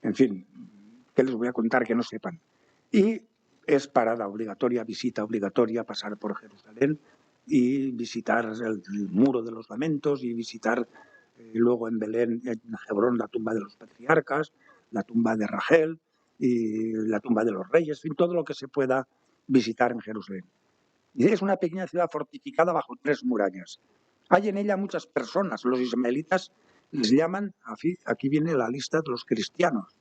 en fin, ¿qué les voy a contar que no sepan? Y es parada obligatoria, visita obligatoria, pasar por Jerusalén y visitar el Muro de los Lamentos y visitar luego en Belén, en Hebrón, la tumba de los patriarcas, la tumba de Rachel y la tumba de los reyes, en fin, todo lo que se pueda visitar en Jerusalén. Y es una pequeña ciudad fortificada bajo 3 murallas. Hay en ella muchas personas. Los ismaelitas les llaman, aquí viene la lista de los cristianos,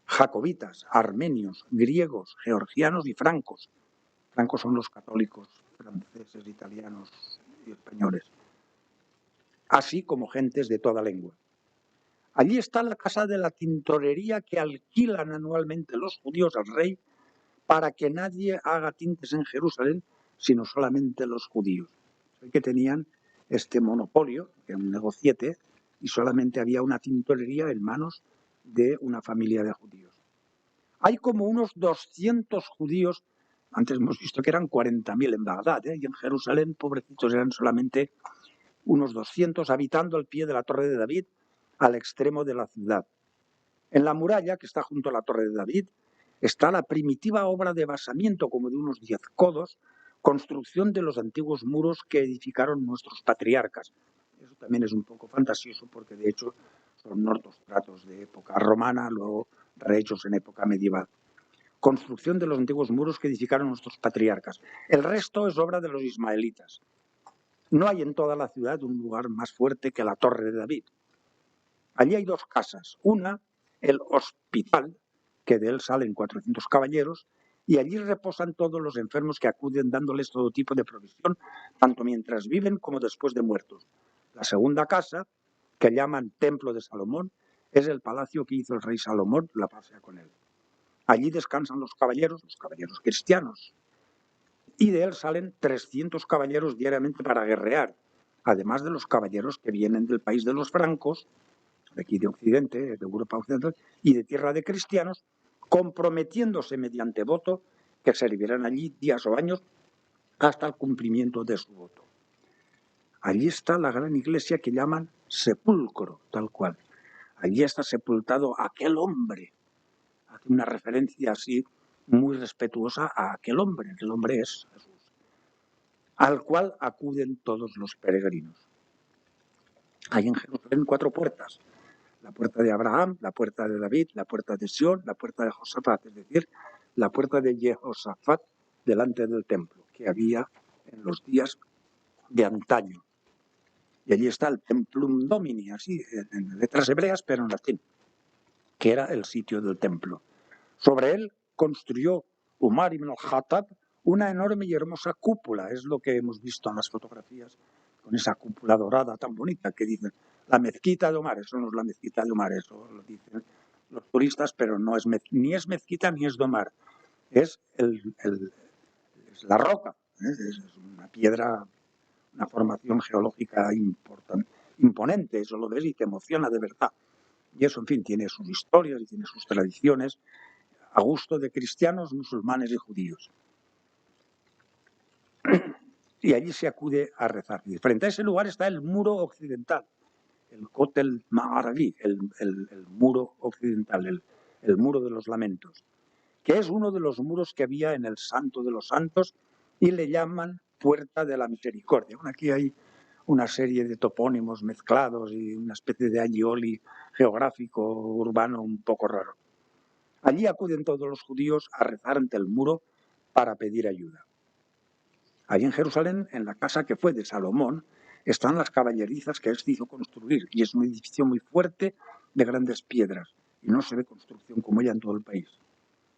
jacobitas, armenios, griegos, georgianos y francos. Francos son los católicos franceses, italianos y españoles. Así como gentes de toda lengua. Allí está la casa de la tintorería que alquilan anualmente los judíos al rey para que nadie haga tintes en Jerusalén, sino solamente los judíos. Que tenían este monopolio, que era un negociete, y solamente había una tintorería en manos de una familia de judíos. Hay como unos 200 judíos, antes hemos visto que eran 40.000 en Bagdad, y en Jerusalén, pobrecitos, eran solamente unos 200 habitando al pie de la Torre de David, al extremo de la ciudad. En la muralla, que está junto a la Torre de David, está la primitiva obra de basamiento, como de unos 10 codos, construcción de los antiguos muros que edificaron nuestros patriarcas. Eso también es un poco fantasioso porque de hecho son ortostratos de época romana, luego rehechos en época medieval. Construcción de los antiguos muros que edificaron nuestros patriarcas. El resto es obra de los ismaelitas. No hay en toda la ciudad un lugar más fuerte que la Torre de David. Allí hay 2 casas. Una, el hospital, que de él salen 400 caballeros, y allí reposan todos los enfermos que acuden dándoles todo tipo de provisión, tanto mientras viven como después de muertos. La segunda casa, que llaman Templo de Salomón, es el palacio que hizo el rey Salomón, la paz sea con él. Allí descansan los caballeros cristianos, y de él salen 300 caballeros diariamente para guerrear, además de los caballeros que vienen del país de los francos, de aquí de Occidente, de Europa Occidental, y de tierra de cristianos, comprometiéndose mediante voto que servirán allí días o años hasta el cumplimiento de su voto. Allí está la gran iglesia que llaman sepulcro, tal cual. Allí está sepultado aquel hombre. Hace una referencia así muy respetuosa a aquel hombre es Jesús, al cual acuden todos los peregrinos. Hay en Jerusalén 4 puertas. La puerta de Abraham, la puerta de David, la puerta de Sión, la puerta de Josafat, es decir, la puerta de Jehosafat delante del templo, que había en los días de antaño. Y allí está el Templum Domini, así, en letras hebreas, pero en latín, que era el sitio del templo. Sobre él construyó Umar ibn al-Khattab una enorme y hermosa cúpula, es lo que hemos visto en las fotografías, con esa cúpula dorada tan bonita que dicen la mezquita de Omar. Eso no es la mezquita de Omar, eso lo dicen los turistas, pero no es ni es mezquita ni es de Omar, es la roca, es una piedra, una formación geológica imponente, eso lo ves y te emociona de verdad. Y eso, en fin, tiene sus historias y tiene sus tradiciones, a gusto de cristianos, musulmanes y judíos. Y allí se acude a rezar. Y frente a ese lugar está el muro occidental, el Kotel Ma'araví, el muro occidental, el muro de los lamentos, que es uno de los muros que había en el Santo de los Santos y le llaman Puerta de la Misericordia. Bueno, aquí hay una serie de topónimos mezclados y una especie de aioli geográfico urbano un poco raro. Allí acuden todos los judíos a rezar ante el muro para pedir ayuda. Allí en Jerusalén, en la casa que fue de Salomón, están las caballerizas que él se hizo construir, y es un edificio muy fuerte de grandes piedras, y no se ve construcción como ella en todo el país.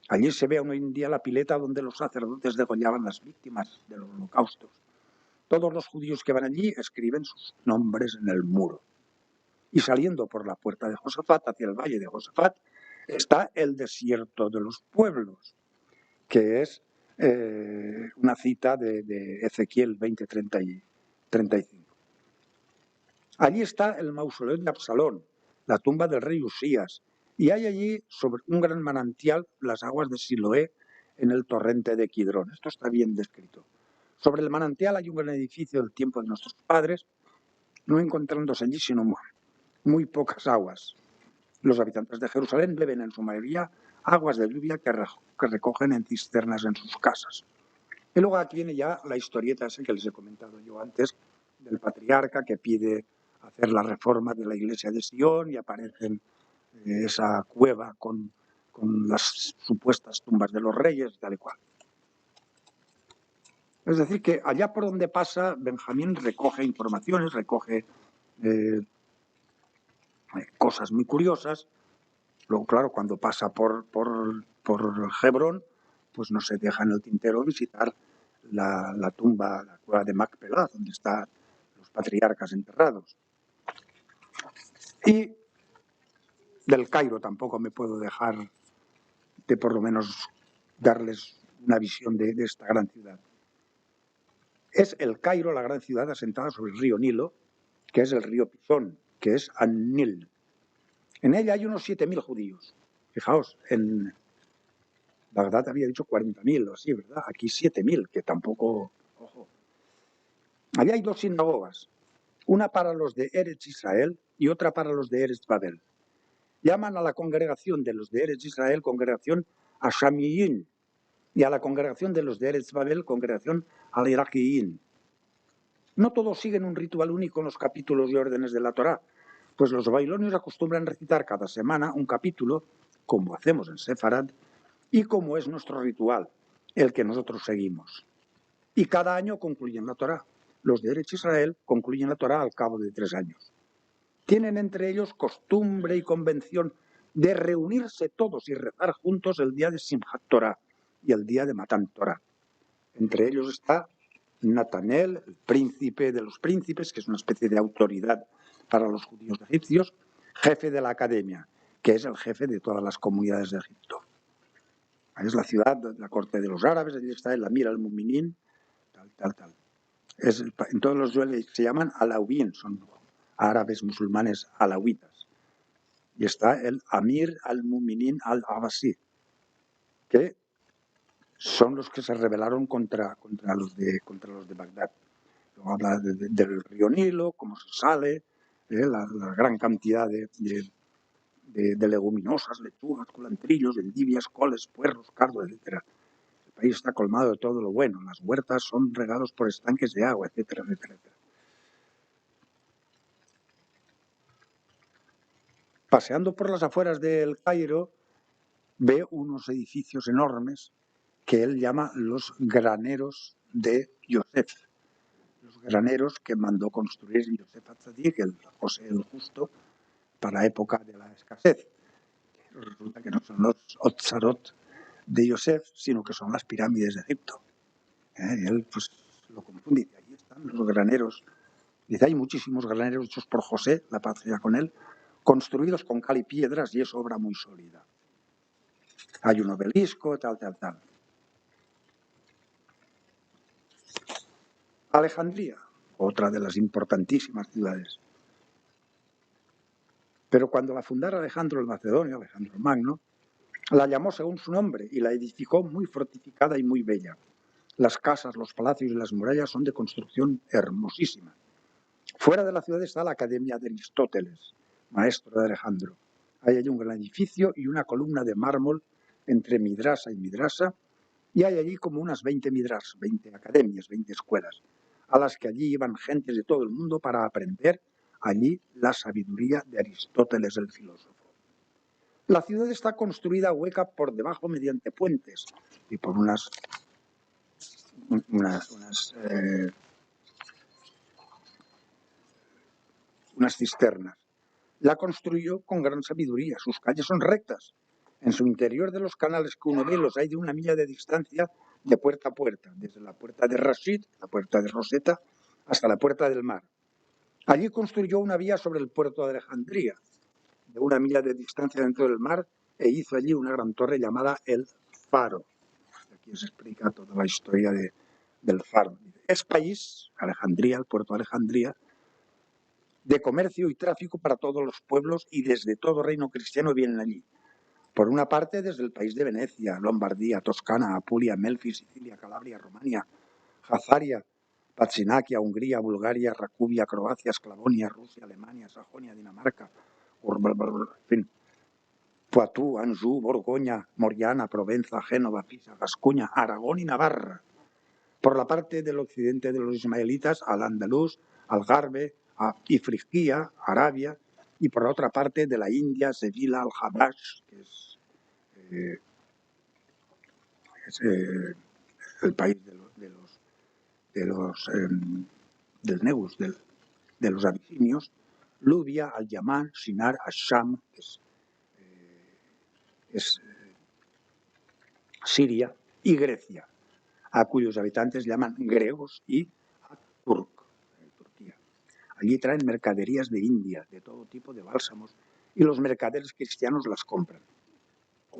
Allí se ve hoy en día la pileta donde los sacerdotes degollaban las víctimas de los holocaustos. Todos los judíos que van allí escriben sus nombres en el muro. Y saliendo por la puerta de Josafat, hacia el valle de Josafat, está el desierto de los pueblos, que es una cita de Ezequiel 20, 30 y 35. Allí está el mausoleo de Absalón, la tumba del rey Usías, y hay allí, sobre un gran manantial, las aguas de Siloé en el torrente de Kidrón. Esto está bien descrito. Sobre el manantial hay un gran edificio del tiempo de nuestros padres, no encontrándose allí sino muy pocas aguas. Los habitantes de Jerusalén beben en su mayoría aguas de lluvia que recogen en cisternas en sus casas. Y luego aquí viene ya la historieta esa que les he comentado yo antes, del patriarca que pide hacer la reforma de la iglesia de Sion, y aparecen esa cueva con las supuestas tumbas de los reyes, tal y cual. Es decir, que allá por donde pasa, Benjamín recoge informaciones, recoge cosas muy curiosas. Luego, claro, cuando pasa por Hebrón, pues no se deja en el tintero visitar la tumba, la cueva de Macpelah, donde están los patriarcas enterrados. Y del Cairo tampoco me puedo dejar de por lo menos darles una visión de esta gran ciudad. Es el Cairo, la gran ciudad asentada sobre el río Nilo, que es el río Pisón, que es An-Nil. En ella hay unos 7.000 judíos. Fijaos, en Bagdad había dicho 40.000 o así, ¿verdad? Aquí 7.000, que tampoco, ojo. Allí hay 2 sinagogas, una para los de Eretz Israel y otra para los de Eretz Babel. Llaman a la congregación de los de Eretz Israel congregación Ashamiyin, y a la congregación de los de Eretz Babel congregación al-Iraqiyin. No todos siguen un ritual único en los capítulos y órdenes de la Torá, pues los babilonios acostumbran recitar cada semana un capítulo, como hacemos en Sefarad, y como es nuestro ritual, el que nosotros seguimos. Y cada año concluyen la Torá. Los de Eretz Israel concluyen la Torá al cabo de 3 años. Tienen entre ellos costumbre y convención de reunirse todos y rezar juntos el día de Simchat Torah y el día de Matan Torah. Entre ellos está Natanel, el príncipe de los príncipes, que es una especie de autoridad para los judíos egipcios, jefe de la academia, que es el jefe de todas las comunidades de Egipto. Ahí es la ciudad, la corte de los árabes, allí está el Amir al-Muminin, tal. En todos los duelos se llaman alauín, son árabes musulmanes alauitas. Y está el Amir al-Muminin al-Abbasi, que son los que se rebelaron contra los de Bagdad. Luego habla del río Nilo, cómo se sale, la gran cantidad de leguminosas, lechugas, culantrillos, endivias, coles, puerros, cardo, etc. El país está colmado de todo lo bueno. Las huertas son regados por estanques de agua, etcétera. Paseando por las afueras del Cairo, ve unos edificios enormes que él llama los graneros de Yosef. Los graneros que mandó construir Yosef Atzadik, el José el Justo, para la época de la escasez. Resulta que no son los Otzarot de Yosef, sino que son las pirámides de Egipto. Y él pues lo confunde. Dice, allí están los graneros. Dice, hay muchísimos graneros hechos por José, la paz sea con él, construidos con cal y piedras, y es obra muy sólida. Hay un obelisco, tal. Alejandría, otra de las importantísimas ciudades. Pero cuando la fundara Alejandro el Macedonio, Alejandro el Magno, la llamó según su nombre y la edificó muy fortificada y muy bella. Las casas, los palacios y las murallas son de construcción hermosísima. Fuera de la ciudad está la Academia de Aristóteles, maestro de Alejandro. Hay allí un gran edificio y una columna de mármol entre Midrasa y Midrasa, y hay allí como unas 20 midras, 20 academias, 20 escuelas, a las que allí iban gentes de todo el mundo para aprender allí la sabiduría de Aristóteles el filósofo. La ciudad está construida hueca por debajo mediante puentes y por unas unas cisternas. La construyó con gran sabiduría. Sus calles son rectas. En su interior de los canales que uno ve los hay de 1 milla de distancia de puerta a puerta, desde la puerta de Rashid, la puerta de Rosetta, hasta la puerta del mar. Allí construyó una vía sobre el puerto de Alejandría, de 1 milla de distancia dentro del mar, e hizo allí una gran torre llamada el Faro. Aquí se explica toda la historia del Faro. Es país, Alejandría, el puerto de Alejandría, de comercio y tráfico para todos los pueblos, y desde todo reino cristiano vienen allí. Por una parte, desde el país de Venecia, Lombardía, Toscana, Apulia, Melfi, Sicilia, Calabria, Rumania, Jazaria, Patsinakia, Hungría, Bulgaria, Racubia, Croacia, Esclavonia, Rusia, Alemania, Sajonia, Dinamarca, en fin, Poitou, Anjou, Borgoña, Moriana, Provenza, Génova, Pisa, Gascuña, Aragón y Navarra. Por la parte del occidente de los ismaelitas, al Andaluz, Algarve y Frigia, Arabia, y por la otra parte de la India, Sevilla, Al-Habash, que es el país del Negus, de los abisinios, Lubia, Al-Yaman, Sinar, Asham, que es Siria, y Grecia, a cuyos habitantes llaman griegos, y a Turquía. Allí traen mercaderías de India, de todo tipo de bálsamos, y los mercaderes cristianos las compran.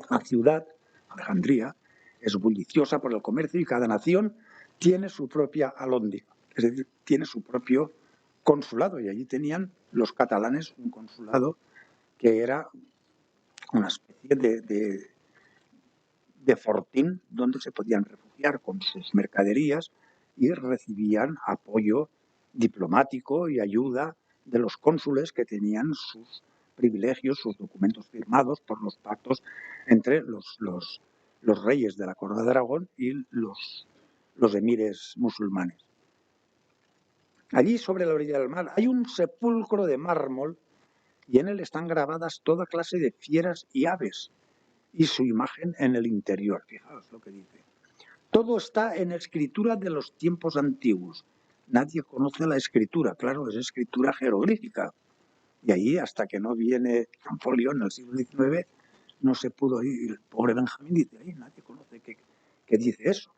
La ciudad, Alejandría, es bulliciosa por el comercio, y cada nación tiene su propia alhóndiga, es decir, tiene su propio consulado, y allí tenían los catalanes un consulado que era una especie de fortín donde se podían refugiar con sus mercaderías y recibían apoyo diplomático y ayuda de los cónsules, que tenían sus privilegios, sus documentos firmados por los pactos entre los reyes de la Corona de Aragón y los emires musulmanes. Allí, sobre la orilla del mar, hay un sepulcro de mármol, y en él están grabadas toda clase de fieras y aves, y su imagen en el interior. Fijaos lo que dice. Todo está en escritura de los tiempos antiguos. Nadie conoce la escritura, claro, es escritura jeroglífica. Y ahí, hasta que no viene Champollion en el siglo XIX, no se pudo ir. El pobre Benjamín dice, ahí nadie conoce que dice eso.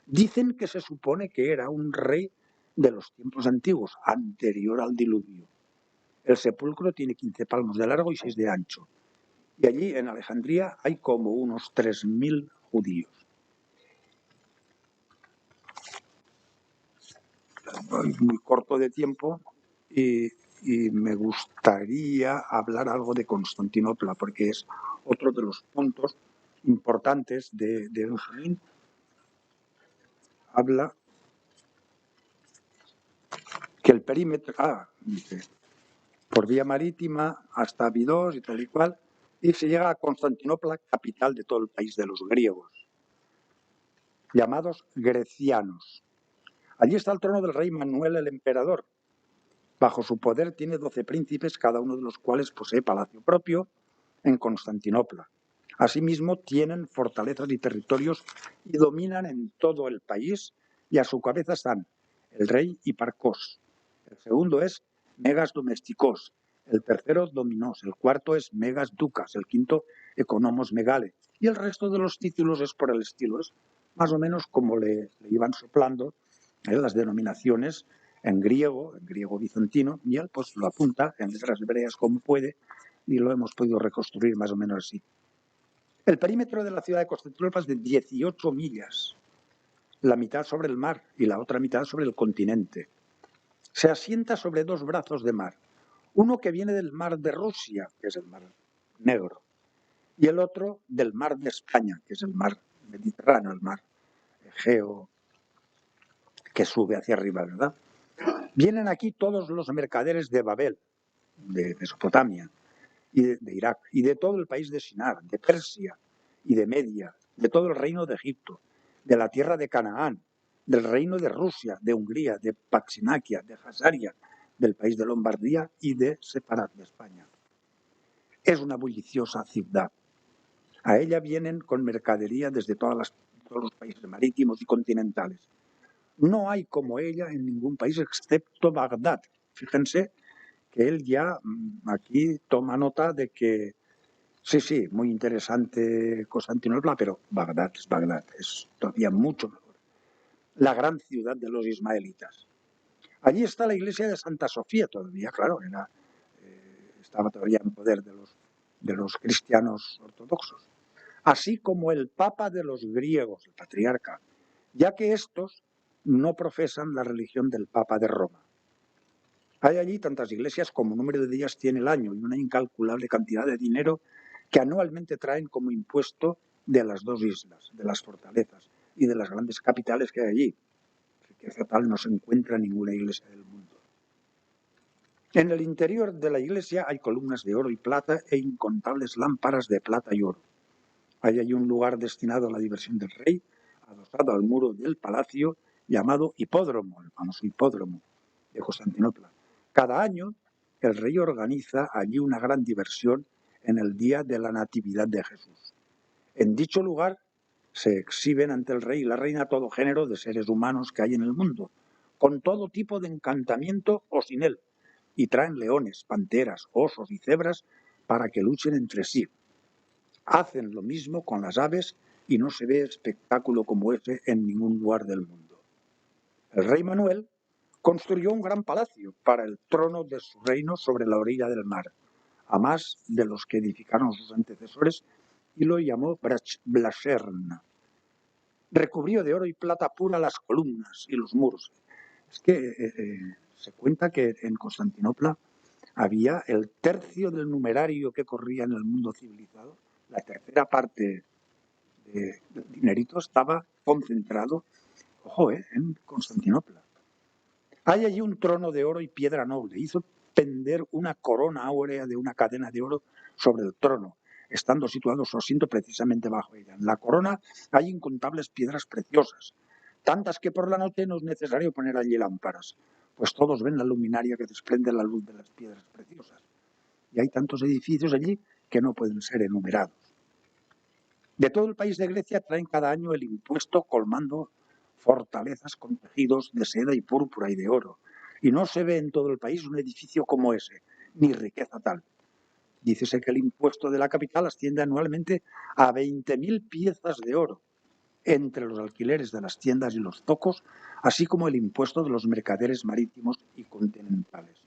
Dicen que se supone que era un rey de los tiempos antiguos, anterior al diluvio. El sepulcro tiene 15 palmos de largo y 6 de ancho. Y allí, en Alejandría, hay como unos 3.000 judíos. Muy corto de tiempo, y me gustaría hablar algo de Constantinopla, porque es otro de los puntos importantes de Benjamín. Habla que el perímetro, dice, por vía marítima hasta Abidos y tal y cual, y se llega a Constantinopla, capital de todo el país de los griegos, llamados grecianos. Allí está el trono del rey Manuel el emperador. Bajo su poder tiene 12 príncipes, cada uno de los cuales posee palacio propio en Constantinopla. Asimismo, tienen fortalezas y territorios y dominan en todo el país, y a su cabeza están el rey Hiparcos. El segundo es Megas Domesticos. El tercero Dominos. El cuarto es Megas Ducas. El quinto Economos Megale. Y el resto de los títulos es por el estilo. Es más o menos como le iban soplando las denominaciones en griego bizantino, y él pues lo apunta en letras hebreas como puede, y lo hemos podido reconstruir más o menos así. El perímetro de la ciudad de Constantinopla es de 18 millas, la mitad sobre el mar y la otra mitad sobre el continente. Se asienta sobre 2 brazos de mar, uno que viene del mar de Rusia, que es el mar Negro, y el otro del mar de España, que es el mar Mediterráneo, el mar Egeo, que sube hacia arriba, ¿verdad? Vienen aquí todos los mercaderes de Babel, de Mesopotamia, y de Irak, y de todo el país de Sinar, de Persia y de Media, de todo el reino de Egipto, de la tierra de Canaán, del reino de Rusia, de Hungría, de Paxinakia, de Jazaria, del país de Lombardía y de Separat, de España. Es una bulliciosa ciudad. A ella vienen con mercadería desde todos los países marítimos y continentales. No hay como ella en ningún país excepto Bagdad. Fíjense que él ya aquí toma nota de que sí, muy interesante Constantinopla, pero Bagdad, es todavía mucho mejor. La gran ciudad de los ismaelitas. Allí está la iglesia de Santa Sofía todavía, claro, estaba todavía en poder de los cristianos ortodoxos. Así como el papa de los griegos, el patriarca, ya que estos no profesan la religión del papa de Roma. Hay allí tantas iglesias como número de días tiene el año y una incalculable cantidad de dinero que anualmente traen como impuesto de las dos islas, de las fortalezas y de las grandes capitales que hay allí. Riqueza tal no se encuentra en ninguna iglesia del mundo. En el interior de la iglesia hay columnas de oro y plata e incontables lámparas de plata y oro. Hay allí un lugar destinado a la diversión del rey, adosado al muro del palacio, llamado hipódromo, el famoso hipódromo de Constantinopla. Cada año el rey organiza allí una gran diversión en el día de la Natividad de Jesús. En dicho lugar se exhiben ante el rey y la reina todo género de seres humanos que hay en el mundo, con todo tipo de encantamiento o sin él, y traen leones, panteras, osos y cebras para que luchen entre sí. Hacen lo mismo con las aves y no se ve espectáculo como ese en ningún lugar del mundo. El rey Manuel construyó un gran palacio para el trono de su reino sobre la orilla del mar, a más de los que edificaron sus antecesores, y lo llamó Blasern. Recubrió de oro y plata pura las columnas y los muros. Es que se cuenta que en Constantinopla había el tercio del numerario que corría en el mundo civilizado, la tercera parte del dinerito estaba concentrado, en Constantinopla. Hay allí un trono de oro y piedra noble. Hizo pender una corona áurea de una cadena de oro sobre el trono, estando situado su asiento precisamente bajo ella. En la corona hay incontables piedras preciosas, tantas que por la noche no es necesario poner allí lámparas, pues todos ven la luminaria que desprende la luz de las piedras preciosas. Y hay tantos edificios allí que no pueden ser enumerados. De todo el país de Grecia traen cada año el impuesto colmando fortalezas con tejidos de seda y púrpura y de oro. Y no se ve en todo el país un edificio como ese, ni riqueza tal. Dícese que el impuesto de la capital asciende anualmente a 20.000 piezas de oro, entre los alquileres de las tiendas y los zocos, así como el impuesto de los mercaderes marítimos y continentales.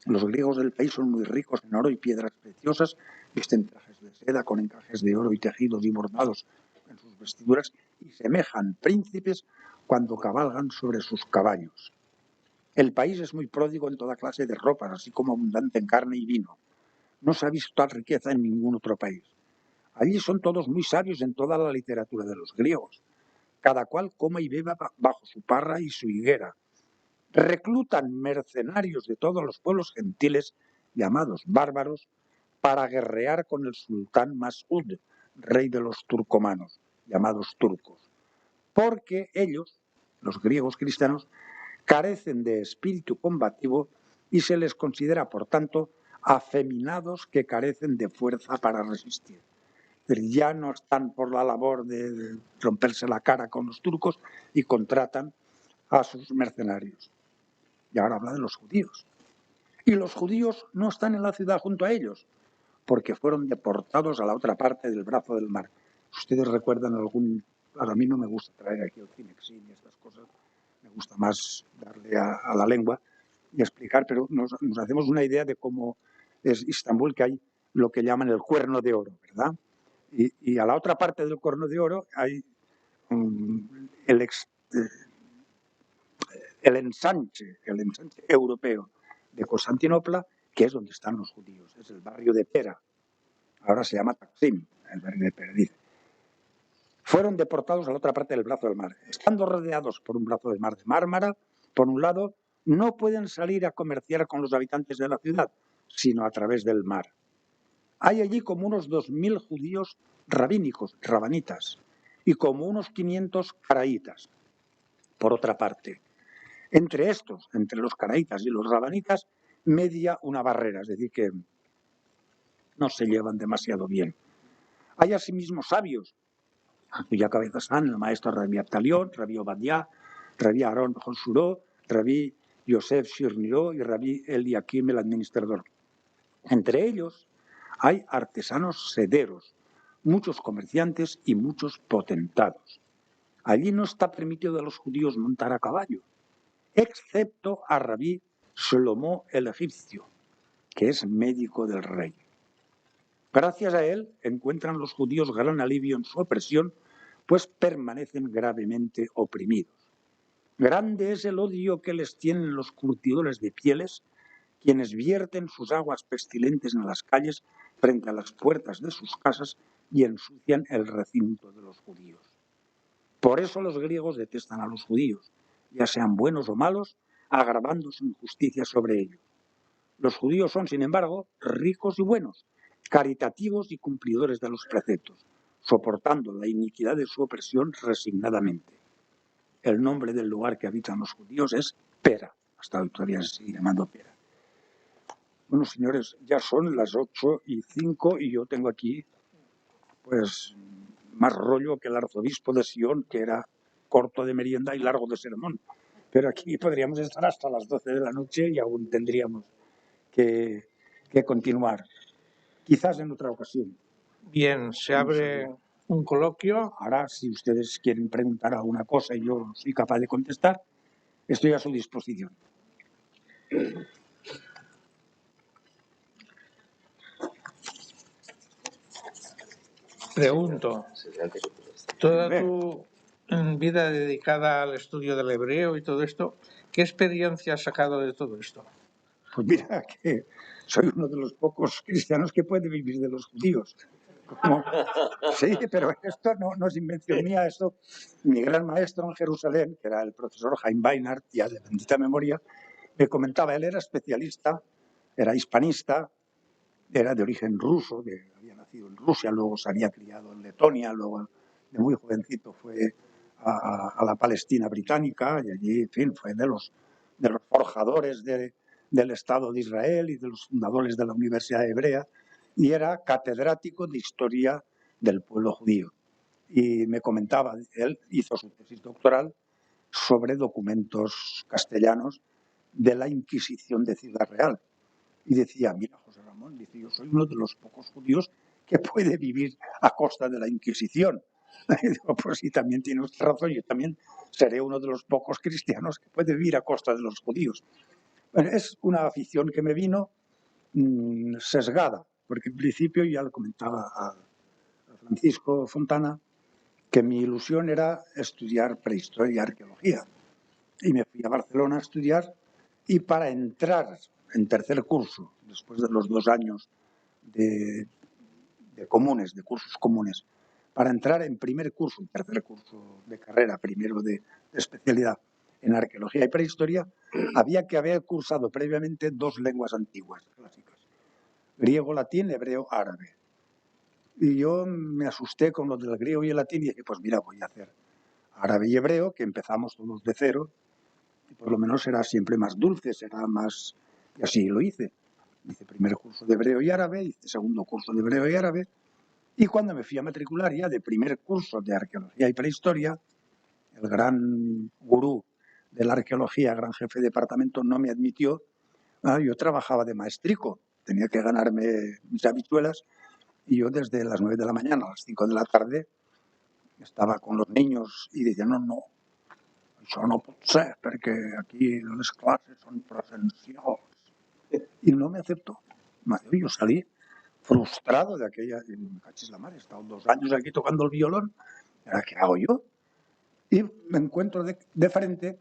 Los griegos del país son muy ricos en oro y piedras preciosas, visten trajes de seda con encajes de oro y tejidos y bordados en sus vestiduras y semejan príncipes cuando cabalgan sobre sus caballos. El país es muy pródigo en toda clase de ropas, así como abundante en carne y vino. No se ha visto tal riqueza en ningún otro país. Allí son todos muy sabios en toda la literatura de los griegos. Cada cual come y bebe bajo su parra y su higuera. Reclutan mercenarios de todos los pueblos gentiles, llamados bárbaros, para guerrear con el sultán Mas'ud, rey de los turcomanos, llamados turcos. Porque ellos, los griegos cristianos, carecen de espíritu combativo y se les considera, por tanto, afeminados que carecen de fuerza para resistir. Ya no están por la labor de romperse la cara con los turcos y contratan a sus mercenarios. Y ahora habla de los judíos. Y los judíos no están en la ciudad junto a ellos, porque fueron deportados a la otra parte del brazo del mar. Ustedes recuerdan algún... Claro, a mí no me gusta traer aquí el Cinexin y estas cosas, me gusta más darle a la lengua y explicar, pero nos hacemos una idea de cómo es Istambul, que hay lo que llaman el cuerno de oro, ¿verdad? Y a la otra parte del cuerno de oro hay el ensanche europeo de Constantinopla, que es donde están los judíos, es el barrio de Pera, ahora se llama Taksim, el barrio de Pera, dice. Fueron deportados a la otra parte del brazo del mar. Estando rodeados por un brazo del mar de Mármara, por un lado, no pueden salir a comerciar con los habitantes de la ciudad, sino a través del mar. Hay allí como unos 2.000 judíos rabanitas, y como unos 500 caraítas. Por otra parte, entre estos, entre los caraítas y los rabanitas, media una barrera, es decir, que no se llevan demasiado bien. Hay asimismo sabios, a cuya cabeza están el maestro Rabbi Abtalión, Rabbi Obadiah, Rabí Aarón Josuró, Rabí Yosef Shirniró y Rabí Eliakim el administrador. Entre ellos hay artesanos sederos, muchos comerciantes y muchos potentados. Allí no está permitido a los judíos montar a caballo, excepto a Rabí Shlomo el egipcio, que es médico del rey. Gracias a él encuentran los judíos gran alivio en su opresión, pues permanecen gravemente oprimidos. Grande es el odio que les tienen los curtidores de pieles, quienes vierten sus aguas pestilentes en las calles frente a las puertas de sus casas y ensucian el recinto de los judíos. Por eso los griegos detestan a los judíos, ya sean buenos o malos, agravando su injusticia sobre ellos. Los judíos son, sin embargo, ricos y buenos, caritativos y cumplidores de los preceptos, soportando la iniquidad de su opresión resignadamente. El nombre del lugar que habitan los judíos es Pera. Hasta hoy todavía se sigue llamando Pera. Bueno, señores, ya son las 8:05 y yo tengo aquí, pues, más rollo que el arzobispo de Sion, que era corto de merienda y largo de sermón. Pero aquí podríamos estar hasta las 12 de la noche y aún tendríamos que continuar. Quizás en otra ocasión. Bien, se abre un coloquio. Ahora, si ustedes quieren preguntar alguna cosa y yo soy capaz de contestar, estoy a su disposición. Pregunto, toda tu vida dedicada al estudio del hebreo y todo esto, ¿qué experiencia has sacado de todo esto? Pues mira, que soy uno de los pocos cristianos que puede vivir de los judíos. Sí, pero esto no es invención mía. Esto, mi gran maestro en Jerusalén, que era el profesor Chaim Weinhardt, ya de bendita memoria, me comentaba, él era especialista, era hispanista, era de origen ruso, había nacido en Rusia, luego se había criado en Letonia, luego de muy jovencito fue a la Palestina británica y allí, en fin, fue de los forjadores del Estado de Israel y de los fundadores de la Universidad Hebrea, y era catedrático de historia del pueblo judío. Y me comentaba, él hizo su tesis doctoral sobre documentos castellanos de la Inquisición de Ciudad Real. Y decía, mira, José Ramón, dice, yo soy uno de los pocos judíos que puede vivir a costa de la Inquisición. Y digo, pues sí, también tiene usted razón, yo también seré uno de los pocos cristianos que puede vivir a costa de los judíos. Bueno, es una afición que me vino sesgada, porque en principio ya le comentaba a Francisco Fontana que mi ilusión era estudiar prehistoria y arqueología. Y me fui a Barcelona a estudiar y para entrar en tercer curso, después de los 2 años de cursos comunes, para entrar en primer curso, en tercer curso de carrera, primero de especialidad en arqueología y prehistoria, había que haber cursado previamente 2 lenguas antiguas clásicas, griego, latín, hebreo, árabe. Y yo me asusté con lo del griego y el latín y dije, pues mira, voy a hacer árabe y hebreo, que empezamos todos de cero, y por lo menos será siempre más dulce, será más... Y así lo hice. Hice primer curso de hebreo y árabe, hice segundo curso de hebreo y árabe, y cuando me fui a matricular ya de primer curso de arqueología y prehistoria, el gran gurú de la arqueología, gran jefe de departamento, no me admitió. Yo trabajaba de maestrico, tenía que ganarme mis habichuelas, y yo desde las 9 de la mañana a las 5 de la tarde estaba con los niños y decía, no, això no pot ser, perquè aquí les classes són presencials. Y no me aceptó. Yo salí frustrado de aquella, me cachis la madre, he estado 2 años aquí tocando el violón, ¿ahora qué hago yo? Y me encuentro de frente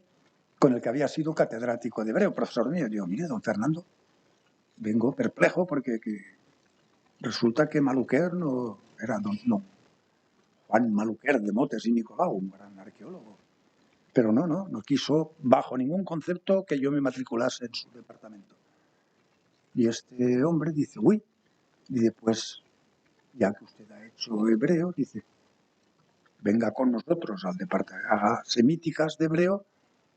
con el que había sido catedrático de hebreo, profesor mío. Digo, mire, don Fernando, vengo perplejo porque resulta que Maluquer no era Juan Maluquer de Motes y Nicolau, un gran arqueólogo. Pero no quiso bajo ningún concepto que yo me matriculase en su departamento. Y este hombre dice, dice, pues ya que usted ha hecho hebreo, dice, venga con nosotros al departamento, haga semíticas de hebreo,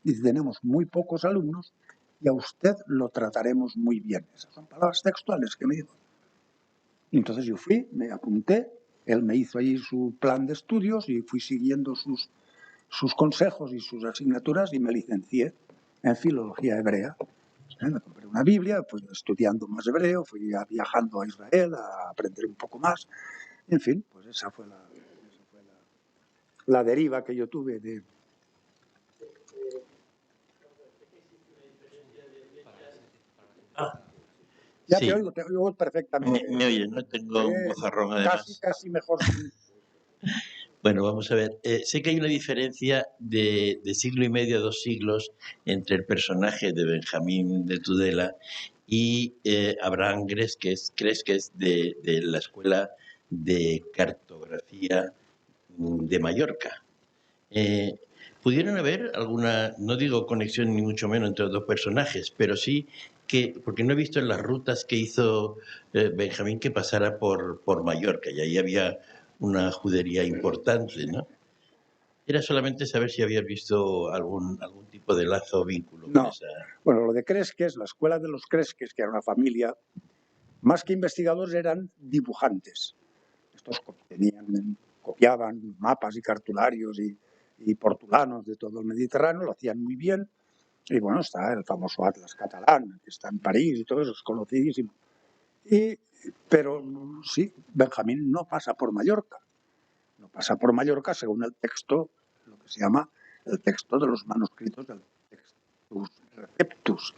dice, tenemos muy pocos alumnos y a usted lo trataremos muy bien. Esas son palabras textuales que me dijo. Y entonces yo fui, me apunté, él me hizo ahí su plan de estudios y fui siguiendo sus sus consejos y sus asignaturas y me licencié en filología hebrea. Me compré una Biblia, fui estudiando más hebreo, fui viajando a Israel a aprender un poco más. En fin, pues esa fue la deriva que yo tuve de... Ya Sí, te oigo perfectamente. me oye, ¿no? Tengo un bozarrón además. Casi mejor. Bueno, vamos a ver. Sé que hay una diferencia de siglo y medio a 2 siglos entre el personaje de Benjamín de Tudela y Abraham Cresques de la Escuela de Cartografía de Mallorca. ¿Pudieron haber alguna, no digo conexión ni mucho menos entre los dos personajes, pero sí que, porque no he visto en las rutas que hizo Benjamín que pasara por Mallorca, y ahí había una judería importante, ¿no? Era solamente saber si habías visto algún tipo de lazo o vínculo con No. esa... Bueno, lo de Cresques, la escuela de los Cresques, que era una familia, más que investigadores eran dibujantes. Estos copiaban mapas y cartularios y portulanos de todo el Mediterráneo, lo hacían muy bien. Y bueno, está el famoso Atlas catalán, que está en París y todo eso, es conocidísimo. Pero sí, Benjamín no pasa por Mallorca. No pasa por Mallorca según el texto, lo que se llama el texto de los manuscritos del Textus Receptus.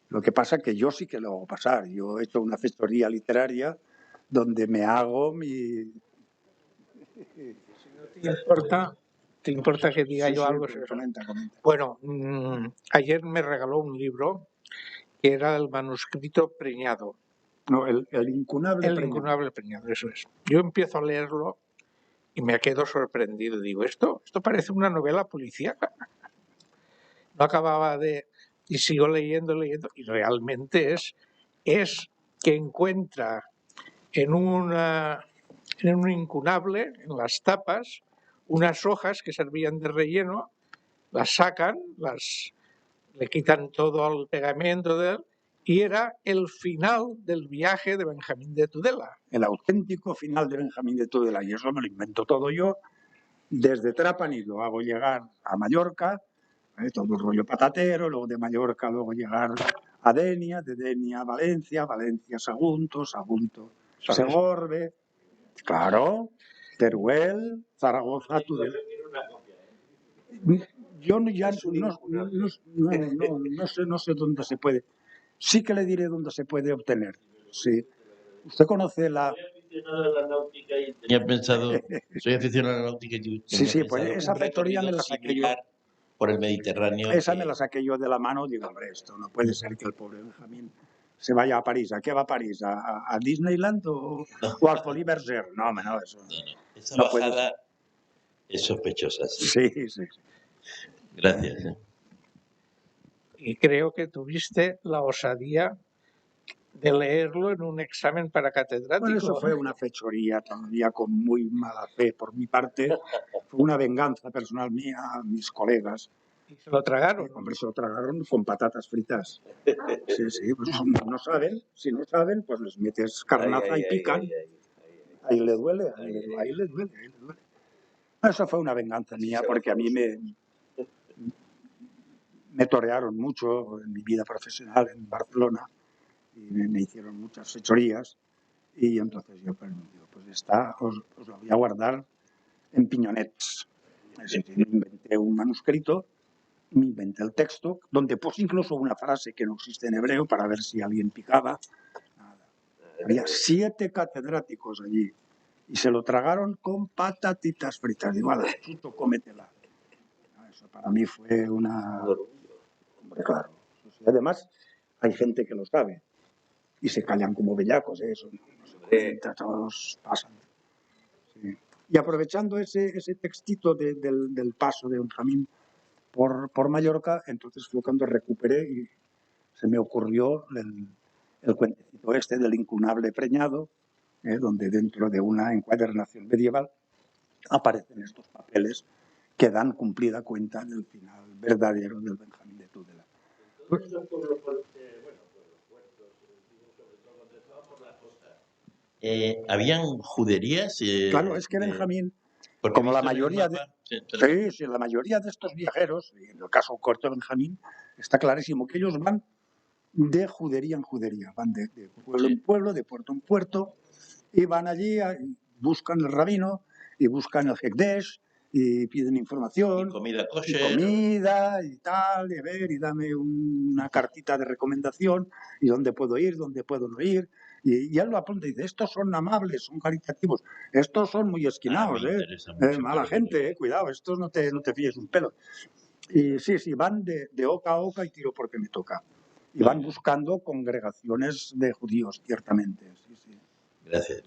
Lo que pasa es que yo sí que lo hago pasar. Yo he hecho una asesoría literaria donde me hago mi... ¿Te importa que diga Sí, yo sí, algo? pues comenta. Bueno, ayer me regaló un libro que era el manuscrito preñado. No, el incunable El preñado. incunable preñado, eso es. Yo empiezo a leerlo y me quedo sorprendido. Digo, esto parece una novela policíaca. No acababa de... Y sigo leyendo, y realmente es que encuentra en un incunable, en las tapas, unas hojas que servían de relleno, las sacan, le quitan todo el pegamento y era el final del viaje de Benjamín de Tudela. El auténtico final de Benjamín de Tudela, y eso me lo invento todo yo, desde Trapani lo hago llegar a Mallorca, todo el rollo patatero, luego de Mallorca luego llegar a Denia, de Denia a Valencia, Valencia Sagunto, Sagunto Segorbe, claro, Teruel, Zaragoza, Tudela. Yo no sé dónde se puede. Sí que le diré dónde se puede obtener. Sí. ¿Usted conoce la...? Tenía pensado, soy aficionado a la náutica y Sí, pues esa fechoría me la saqué yo. Por el Mediterráneo. Esa me la saqué yo de la mano. Digo, hombre, esto no puede ser que el pobre Benjamín se vaya a París. ¿A qué va a París? ¿A Disneyland o al Folies Bergère? No, eso No. Esa no bajada es sospechosa. Sí. Gracias. Y creo que tuviste la osadía de leerlo en un examen para catedrático. Bueno, eso fue una fechoría todavía con muy mala fe por mi parte. Fue una venganza personal mía a mis colegas. ¿Y se lo tragaron? Hombre, se lo tragaron con patatas fritas. Sí, pues no saben. Si no saben, pues les metes carnaza y pican. Ahí le duele. Eso fue una venganza mía porque a mí me torearon mucho en mi vida profesional en Barcelona y me hicieron muchas fechorías y entonces yo pues os la voy a guardar en piñonets. Así que me inventé un manuscrito, me inventé el texto, donde puse incluso una frase que no existe en hebreo para ver si alguien picaba. Nada. Había 7 catedráticos allí y se lo tragaron con patatitas fritas. Digo, ala, chuto, cómetela. Eso para mí fue una... Hombre, claro. Además, hay gente que lo sabe y se callan como bellacos, eso no se cuenta, todos pasan. Sí. Y aprovechando ese textito del paso de Benjamín por Mallorca, entonces fue cuando recuperé y se me ocurrió el cuentecito este del incunable preñado, donde dentro de una encuadernación medieval aparecen estos papeles que dan cumplida cuenta del final verdadero del Benjamín de Tudela. ¿Habían juderías? Claro, es que Benjamín Porque como la visto en el mayoría de... mapa, Sí, la mayoría de estos viajeros, y en el caso corto de Benjamín, está clarísimo que ellos van de judería en judería, van de pueblo en pueblo, de puerto en puerto, y van allí, y buscan el rabino, y buscan el Hekdesh, y piden información, y comida y kosher. comida, y tal, y a ver, y dame una cartita de recomendación, y dónde puedo ir, dónde puedo no ir. Y él lo apunta y dice, estos son amables, son caritativos, estos son muy esquinados, me interesa mucho, mala gente, cuidado, estos no te fíes un pelo. Y sí, van de oca a oca y tiro porque me toca. Y van buscando congregaciones de judíos, ciertamente. Sí. Gracias.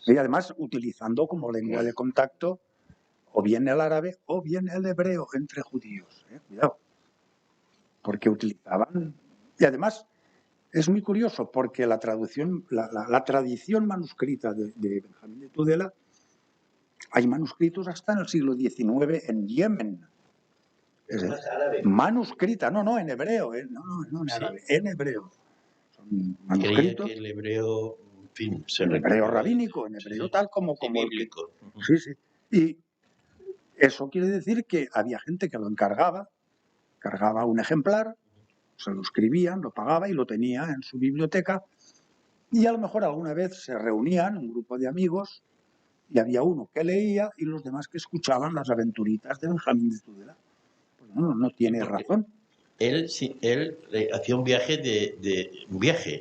Y además utilizando como lengua de contacto o bien el árabe o bien el hebreo entre judíos. Cuidado. Porque utilizaban... Y además es muy curioso porque la traducción, la tradición manuscrita de Benjamín de Tudela, hay manuscritos hasta en el siglo XIX en Yemen. Manuscrita, no, en hebreo, no en árabe, en hebreo. Son manuscritos. Creía que el hebreo, en fin, En hebreo rabínico, en hebreo tal como bíblico. Sí. Y eso quiere decir que había gente que lo cargaba un ejemplar, se lo escribían, lo pagaba y lo tenía en su biblioteca. Y a lo mejor alguna vez se reunían un grupo de amigos y había uno que leía y los demás que escuchaban las aventuritas de Benjamín de Tudela. Pues no tiene razón. Él hacía un viaje,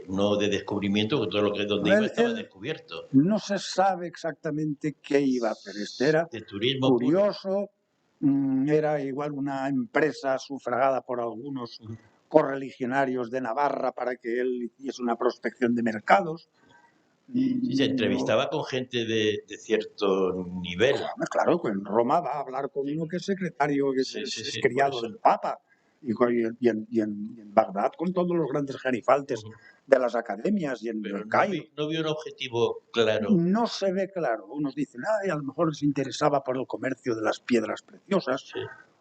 no de descubrimiento, porque todo lo que donde iba estaba descubierto. No se sabe exactamente qué iba a hacer. Era de turismo curioso, era igual una empresa sufragada por algunos correligionarios de Navarra para que él hiciese una prospección de mercados. Sí, se entrevistaba con gente de cierto nivel. Claro, que en Roma va a hablar con uno que es secretario, que es criado del Papa. Y en Bagdad con todos los grandes gerifaltes de las academias y en el Cairo. No vio un objetivo claro. No se ve claro. Unos dicen, a lo mejor se interesaba por el comercio de las piedras preciosas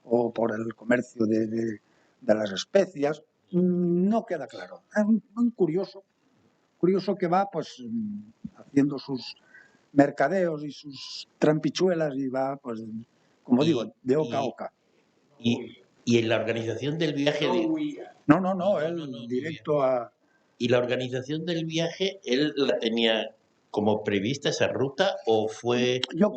o por el comercio de las especias. No queda claro. Es muy curioso que va pues haciendo sus mercadeos y sus trampichuelas y va, pues, como digo, de oca a oca. Y en la organización del viaje... No, él directo a... ¿Y la organización del viaje, él la tenía como prevista esa ruta o fue los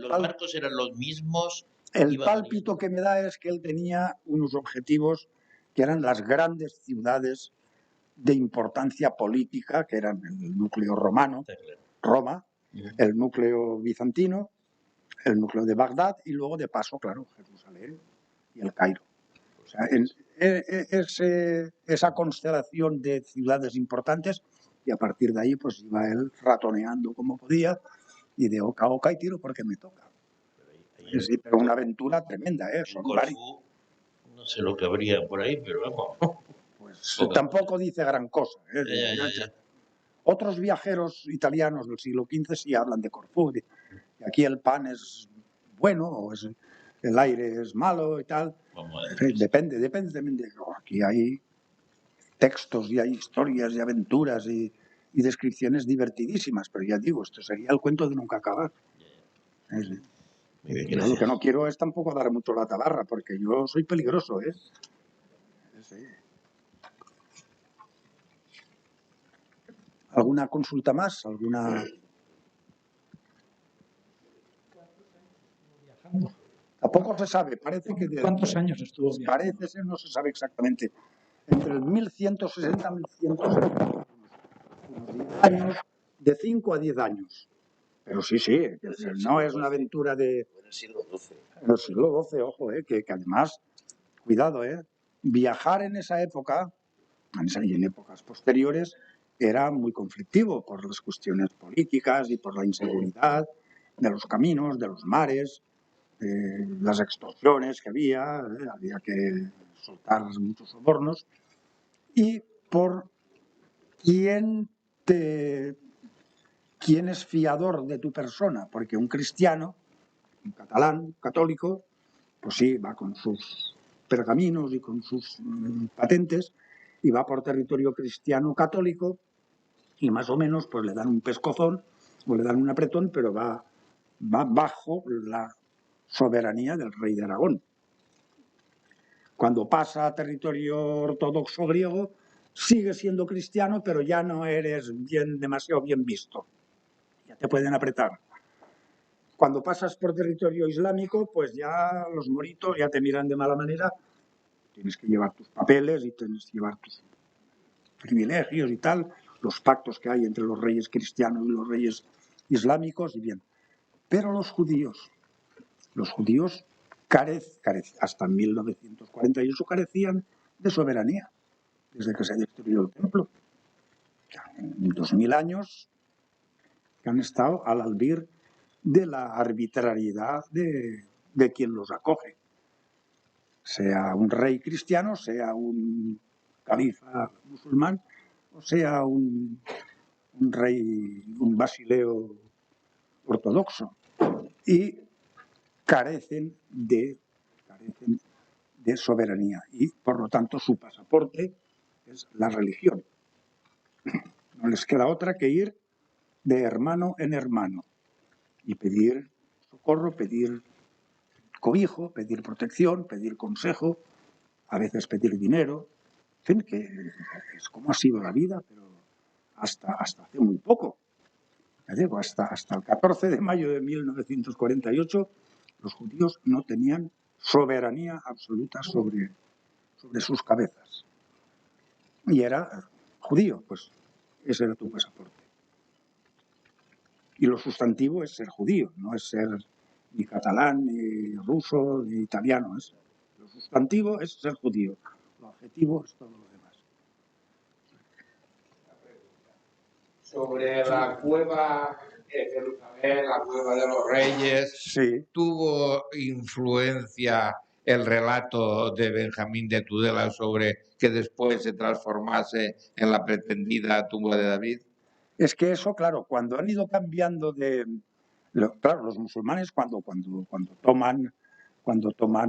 barcos eran los mismos? El pálpito que me da es que él tenía unos objetivos que eran las grandes ciudades de importancia política, que eran el núcleo romano, Roma, el núcleo bizantino, el núcleo de Bagdad y luego de paso, claro, Jerusalén y el Cairo. O sea, esa constelación de ciudades importantes y a partir de ahí pues iba él ratoneando como podía y de oca a oca y tiro porque me toca. Sí, pero una aventura tremenda, son varios. No sé lo que habría por ahí, pero vamos. Pues tampoco dice gran cosa. Otros viajeros italianos del siglo XV sí hablan de Corfú. Y aquí el pan es bueno o el aire es malo y tal. Depende también de... Aquí hay textos y hay historias y aventuras y descripciones divertidísimas, pero ya digo, esto sería el cuento de nunca acabar. Yo lo que no quiero es tampoco dar mucho la tabarra, porque yo soy peligroso, Sí. ¿Alguna consulta más? ¿Alguna...? Tampoco se sabe, parece que... ¿Cuántos años estuvo viajando? Parece ser, no se sabe exactamente. Entre el 1160 y 1170. Unos 10 años, de 5 a 10 años. Pero sí, no es una aventura de... En el siglo XII. En el siglo XII, ojo, que además, cuidado, viajar en esa época, y en épocas posteriores, era muy conflictivo por las cuestiones políticas y por la inseguridad de los caminos, de los mares, las extorsiones que había que soltar muchos sobornos, y por quién es fiador de tu persona, porque un cristiano, un catalán, católico, pues sí, va con sus pergaminos y con sus patentes y va por territorio cristiano católico y más o menos pues le dan un pescozón o le dan un apretón, pero va va bajo la soberanía del rey de Aragón. Cuando pasa a territorio ortodoxo griego, sigue siendo cristiano, pero ya no eres demasiado bien visto. Ya te pueden apretar. Cuando pasas por territorio islámico, pues ya los moritos ya te miran de mala manera. Tienes que llevar tus papeles y tienes que llevar tus privilegios y tal, los pactos que hay entre los reyes cristianos y los reyes islámicos, y bien. Pero los judíos hasta 1948 carecían de soberanía, desde que se destruyó el templo. 2000 años que han estado al albir de la arbitrariedad de quien los acoge. Sea un rey cristiano, sea un califa musulmán, o sea un rey, un basileo ortodoxo. Y carecen de soberanía y, por lo tanto, su pasaporte es la religión. No les queda otra que ir de hermano en hermano y pedir socorro, pedir cobijo, pedir protección, pedir consejo, a veces pedir dinero. En fin, que es como ha sido la vida, pero hasta hace muy poco. Ya digo, hasta el 14 de mayo de 1948 los judíos no tenían soberanía absoluta sobre sus cabezas. Y era judío, pues ese era tu pasaporte. Y lo sustantivo es ser judío, no es ser ni catalán, ni ruso, ni italiano. Lo sustantivo es ser judío, lo adjetivo es todo lo demás. Sobre la cueva de Jerusalén, la cueva de los reyes, sí. ¿Tuvo influencia el relato de Benjamín de Tudela sobre que después se transformase en la pretendida tumba de David? Es que eso, claro, cuando han ido cambiando claro, los musulmanes cuando toman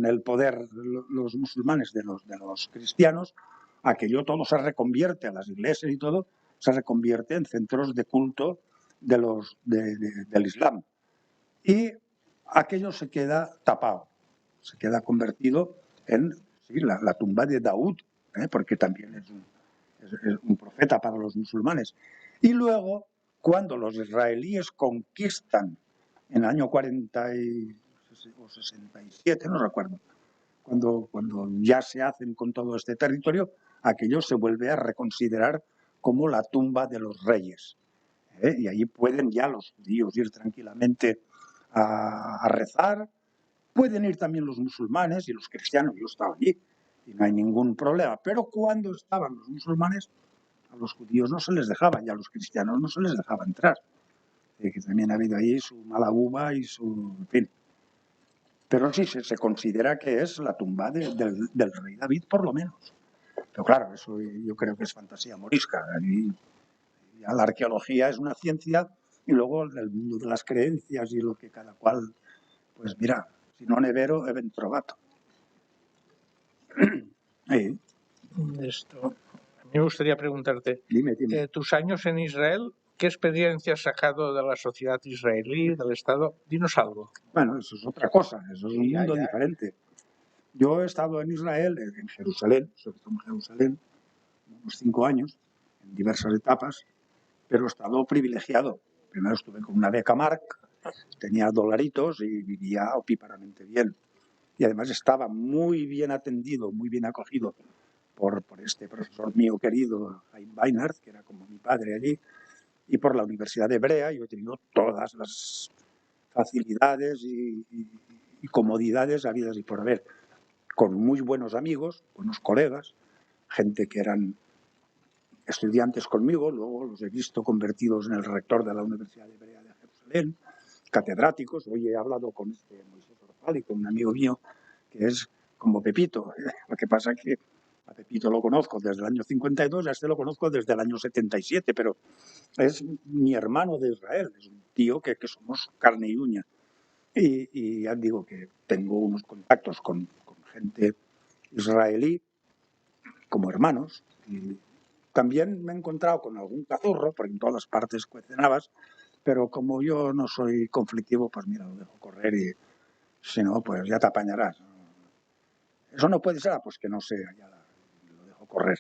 el poder los musulmanes de los cristianos, aquello todo se reconvierte, a las iglesias y todo, se reconvierte en centros de culto del Islam. Y aquello se queda tapado, se queda convertido en la tumba de Daud, porque también es un profeta para los musulmanes. Y luego, cuando los israelíes conquistan en el año 40 o 67, no recuerdo, cuando ya se hacen con todo este territorio, aquello se vuelve a reconsiderar como la tumba de los reyes. Y ahí pueden ya los judíos ir tranquilamente a rezar, pueden ir también los musulmanes y los cristianos, yo estaba allí y no hay ningún problema, pero cuando estaban los musulmanes, a los judíos no se les dejaba y a los cristianos no se les dejaba entrar. Que también ha habido ahí su mala uva y su... En fin. Pero sí se considera que es la tumba del rey David, por lo menos. Pero claro, eso yo creo que es fantasía morisca. Y ya la arqueología es una ciencia y luego el mundo de las creencias y lo que cada cual... Pues mira, si no nevero, even trovato. Esto. A mí me gustaría preguntarte, Dime. tus años en Israel, ¿qué experiencia has sacado de la sociedad israelí, del Estado? Dinos algo. Bueno, eso es otra cosa, eso es un mundo diferente. Yo he estado en Israel, en Jerusalén, sobre todo en Jerusalén, unos 5 años, en diversas etapas, pero he estado privilegiado. Primero estuve con una beca Marc, tenía dolaritos y vivía opíparamente bien. Y además estaba muy bien atendido, muy bien acogido por este profesor mío querido, Haim Weinhardt, que era como mi padre allí, y por la Universidad Hebrea. Yo he tenido todas las facilidades y comodidades habidas y por haber, con muy buenos amigos, buenos colegas, gente que eran estudiantes conmigo, luego los he visto convertidos en el rector de la Universidad Hebrea de Jerusalén, catedráticos. Hoy he hablado con Moisés Orfali, con un amigo mío que es como Pepito. Lo que pasa es que a Pepito lo conozco desde el año 52, a este lo conozco desde el año 77, pero es mi hermano de Israel, es un tío que somos carne y uña. Y ya digo que tengo unos contactos con gente israelí como hermanos. Y también me he encontrado con algún cazurro, porque en todas las partes cuecen habas, pero como yo no soy conflictivo, pues mira, lo dejo correr y si no, pues ya te apañarás. Eso no puede ser, pues que no sea, ya lo dejo correr.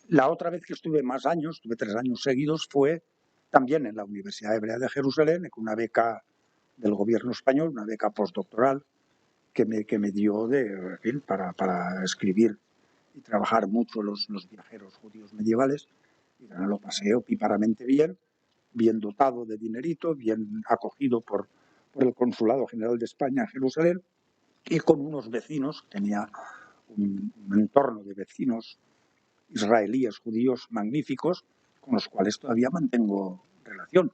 La otra vez que estuve más años, estuve 3 años seguidos, fue también en la Universidad Hebrea de Jerusalén, con una beca del gobierno español, una beca postdoctoral que me dio en fin, para escribir y trabajar mucho los viajeros judíos medievales. Y lo pasé opíparamente bien, bien dotado de dinerito, bien acogido por el Consulado General de España en Jerusalén y con unos vecinos, tenía un entorno de vecinos israelíes, judíos magníficos, con los cuales todavía mantengo relación,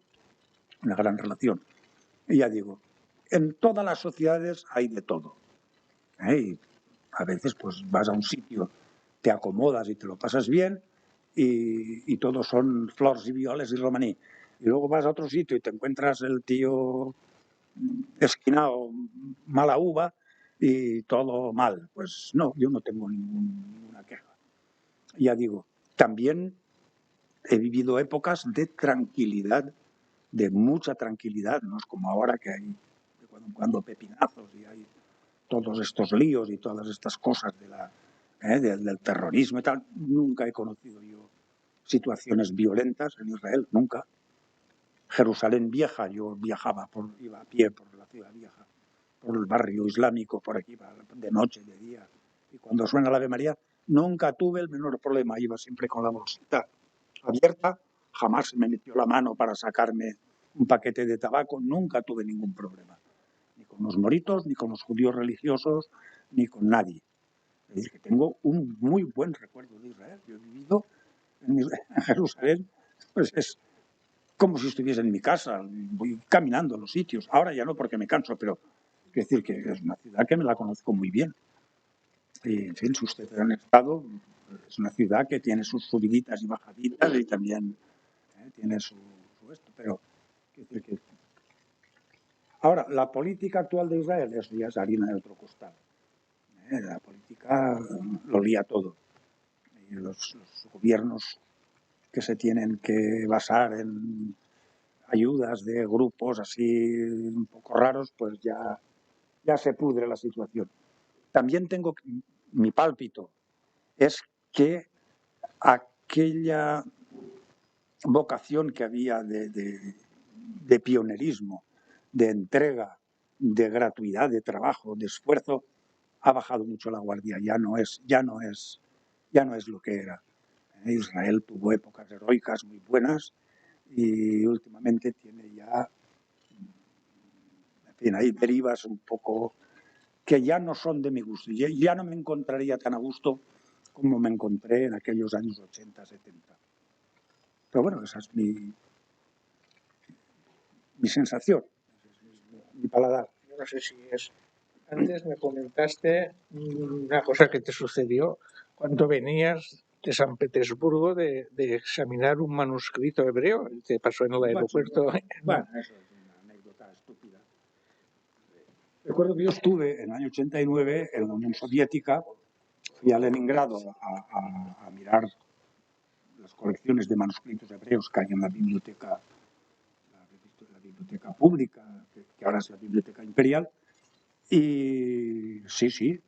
una gran relación. Y ya digo, en todas las sociedades hay de todo. Y a veces pues vas a un sitio, te acomodas y te lo pasas bien y todos son flors y violes y romaní. Y luego vas a otro sitio y te encuentras el tío esquinado, mala uva y todo mal. Pues no, yo no tengo ninguna queja. Ya digo, también he vivido épocas de tranquilidad, de mucha tranquilidad, no es como ahora que hay de cuando en cuando pepinazos y hay todos estos líos y todas estas cosas del terrorismo y tal. Nunca he conocido yo situaciones violentas en Israel, nunca. Jerusalén Vieja, yo iba a pie por la ciudad vieja, por el barrio islámico, por aquí, de noche, de día. Y cuando suena la Ave María, nunca tuve el menor problema, iba siempre con la bolsita abierta, jamás se me metió la mano para sacarme un paquete de tabaco, nunca tuve ningún problema, ni con los moritos, ni con los judíos religiosos, ni con nadie. Es decir, que tengo un muy buen recuerdo de Israel. Yo he vivido en Jerusalén, pues es como si estuviese en mi casa, voy caminando a los sitios. Ahora ya no porque me canso, pero es decir que es una ciudad que me la conozco muy bien. Y, en fin, si ustedes han estado, es una ciudad que tiene sus subiditas y bajaditas y también tiene su esto, pero es decir que ahora la política actual de Israel ya es harina de otro costal. La política lo lía todo. Y los gobiernos que se tienen que basar en ayudas de grupos así un poco raros, pues ya se pudre la situación. También tengo mi pálpito, es que aquella vocación que había de pionerismo, de entrega, de gratuidad, de trabajo, de esfuerzo, ha bajado mucho la guardia, ya no es lo que era. Israel tuvo épocas heroicas muy buenas y últimamente tiene ya, en fin, hay derivas un poco que ya no son de mi gusto. Ya no me encontraría tan a gusto como me encontré en aquellos años 80, 70. Pero bueno, esa es mi sensación, mi paladar. Yo no sé si es... Antes me comentaste una cosa que te sucedió cuando venías de San Petersburgo de examinar un manuscrito hebreo. Te pasó en el aeropuerto. Bueno, eso es una anécdota estúpida. Recuerdo que yo estuve en el año 89 en la Unión Soviética, fui a Leningrado a mirar las colecciones de manuscritos hebreos que hay en la biblioteca pública, que ahora es la Biblioteca Imperial, y sí,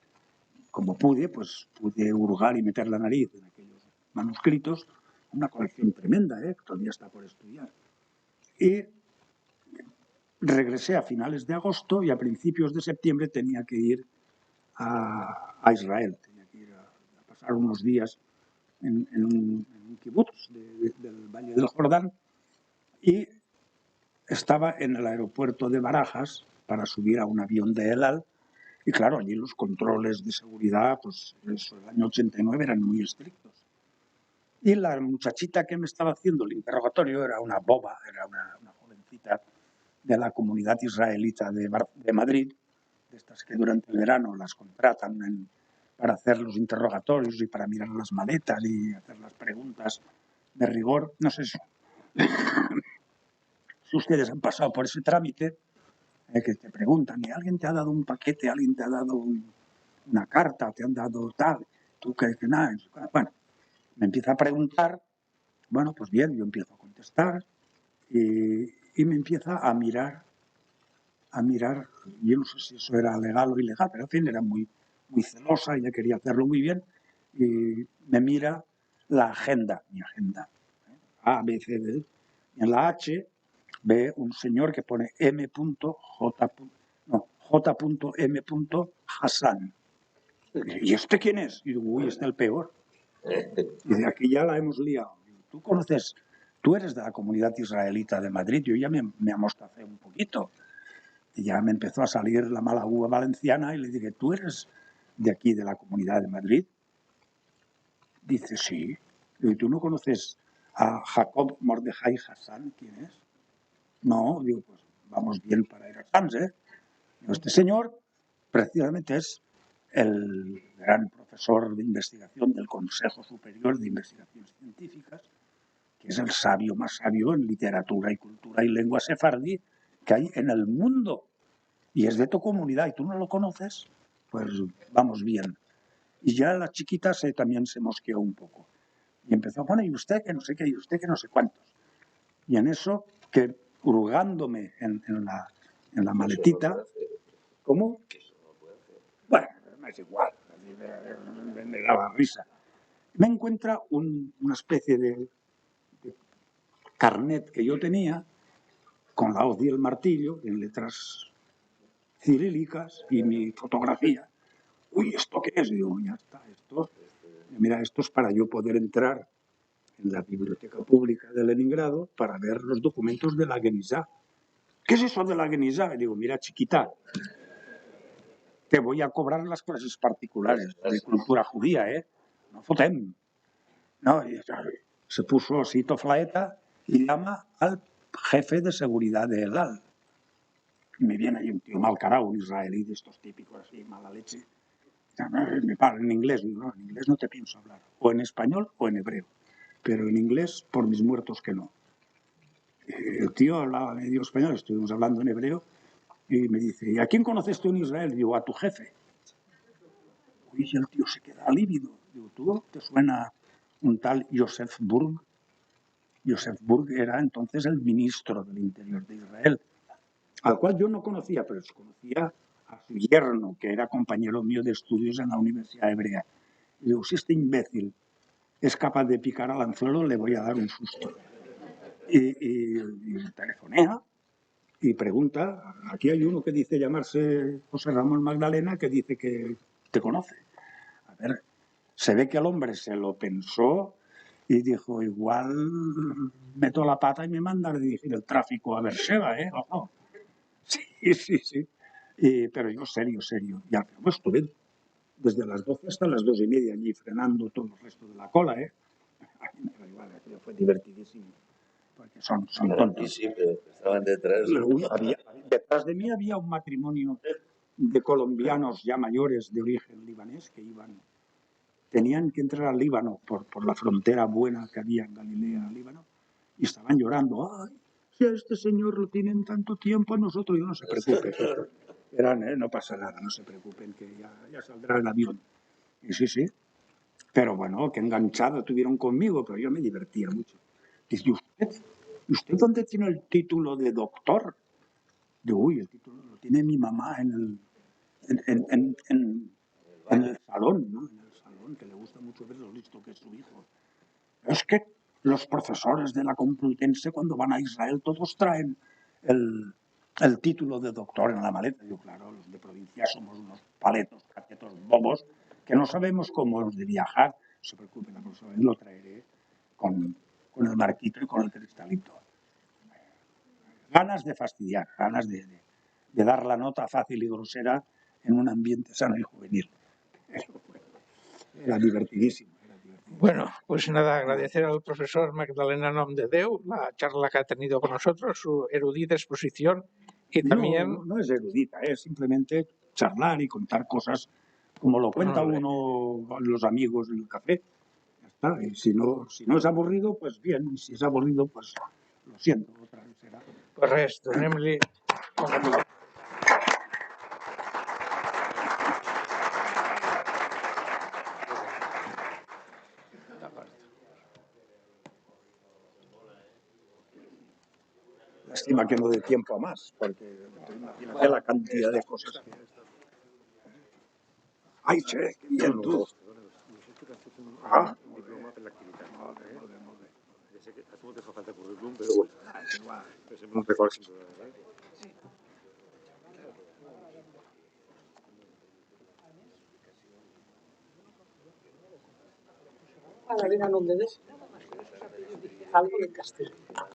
como pude, pues pude hurgar y meter la nariz en aquellos manuscritos, una colección tremenda, que todavía está por estudiar. Y regresé a finales de agosto y a principios de septiembre tenía que ir a Israel, tenía que ir a pasar unos días en un kibutz del Valle del Jordán y estaba en el aeropuerto de Barajas para subir a un avión de El Al y claro, allí los controles de seguridad, pues eso, el año 89 eran muy estrictos. Y la muchachita que me estaba haciendo el interrogatorio era una boba, era una jovencita de la comunidad israelita de Madrid, de estas que durante el verano las contratan para hacer los interrogatorios y para mirar las maletas y hacer las preguntas de rigor. No sé si ustedes han pasado por ese trámite, que te preguntan, ¿y alguien te ha dado un paquete, alguien te ha dado una carta, te han dado tal? Tú que nada. Bueno, me empieza a preguntar, bueno, pues bien, yo empiezo a contestar y me empieza a mirar, yo no sé si eso era legal o ilegal, pero en fin, era muy celosa y ella quería hacerlo muy bien, y me mira la agenda, mi agenda, A, B, C, D, y en la H ve un señor que pone J.M. Hassan. ¿Y este quién es? Y digo, uy, este es el peor. Y de aquí ya la hemos liado. ¿Tú conoces? Tú eres de la comunidad israelita de Madrid. Yo ya me amostacé un poquito. Y ya me empezó a salir la mala uva valenciana y le dije, ¿tú eres de aquí, de la comunidad de Madrid? Dice, sí. Digo, ¿tú no conoces a Jacob Mordejai Hassan? ¿Quién es? No. Digo, pues vamos bien para ir a Sants, ¿eh? Digo, este señor precisamente es el gran profesor de investigación del Consejo Superior de Investigaciones Científicas, que es el sabio más sabio en literatura y cultura y lengua sefardí que hay en el mundo. Y es de tu comunidad y tú no lo conoces, pues vamos bien. Y ya la chiquita también se mosqueó un poco. Y empezó a poner, y usted que no sé qué, y usted que no sé cuántos. Y en eso, que hurgándome en la maletita, ¿cómo? Bueno, me es igual, me daba risa. Me encuentra una especie de carnet que yo tenía con la hoz y el martillo en letras cirílicas y mi fotografía. Uy, ¿esto qué es? Digo, ya está, esto. Mira, esto es para yo poder entrar en la Biblioteca Pública de Leningrado para ver los documentos de la Genizá. ¿Qué es eso de la Genizá? Digo, mira, chiquita, te voy a cobrar las clases particulares de cultura judía, ¿eh? No fotem. No, y se puso así toflaeta y llama al jefe de seguridad de Elal. Y me viene ahí un tío malcarado, un israelí de estos típicos así, mala leche. Me para en inglés. Digo, no, en inglés no te pienso hablar. O en español o en hebreo. Pero en inglés, por mis muertos que no. El tío hablaba medio español, estuvimos hablando en hebreo, y me dice, ¿y a quién conoces tú en Israel? Digo, a tu jefe. Y el tío se queda lívido. Digo, ¿tú te suena un tal Joseph Burg? Joseph Burg era entonces el ministro del Interior de Israel, al cual yo no conocía, pero conocía a su yerno, que era compañero mío de estudios en la Universidad Hebrea. Y digo, si este imbécil es capaz de picar al anzuelo, le voy a dar un susto. Y telefonea y pregunta, aquí hay uno que dice llamarse José Ramón Magdalena, que dice que te conoce. A ver, se ve que el hombre se lo pensó y dijo, igual meto la pata y me manda a dirigir el tráfico a Beersheba, ¿eh? Ojo. Sí. Pero yo serio. Y al final estuve desde las 12 hasta las 2:30 allí frenando todo el resto de la cola, ¿eh? Igual, fue divertidísimo. Porque son tontos. Sí, pero estaban detrás. Detrás de mí había un matrimonio de colombianos ya mayores de origen libanés que tenían que entrar al Líbano por la frontera buena que había en Galilea, Líbano, y estaban llorando. ¡Ay, si a este señor lo tienen tanto tiempo, a nosotros! Yo no se preocupe. No pasa nada, no se preocupen, que ya saldrá el avión. Y sí. Pero bueno, qué enganchada tuvieron conmigo, pero yo me divertía mucho. Dice, ¿usted dónde tiene el título de doctor? Digo, uy, el título lo tiene mi mamá en el salón, ¿no? En el salón, que le gusta mucho ver lo listo que es su hijo. Es que los profesores de la Complutense, cuando van a Israel, todos traen el título de doctor en la maleta. Yo, claro, los de provincia somos unos paletos, catetos, bobos, que no sabemos cómo hemos de viajar. No se preocupen, la próxima vez lo traeré con el marquito y con el cristalito. Ganas de fastidiar, ganas de dar la nota fácil y grosera en un ambiente sano y juvenil. Era divertidísimo. Bueno, pues nada, agradecer al profesor Magdalena Nomdedeu la charla que ha tenido con nosotros, su erudita exposición y también... No es erudita, es simplemente charlar y contar cosas como lo cuenta uno con los amigos en el café. Ya está. Y si no es aburrido, pues bien. Y si es aburrido, pues lo siento, otra vez será. Pues res, donem-li... Lástima que no dé tiempo a más, porque imagínate la cantidad de cosas que... ¡Ay, che! ¡Qué bien, tú! Ah. Ahora vengan donde des algo del castell.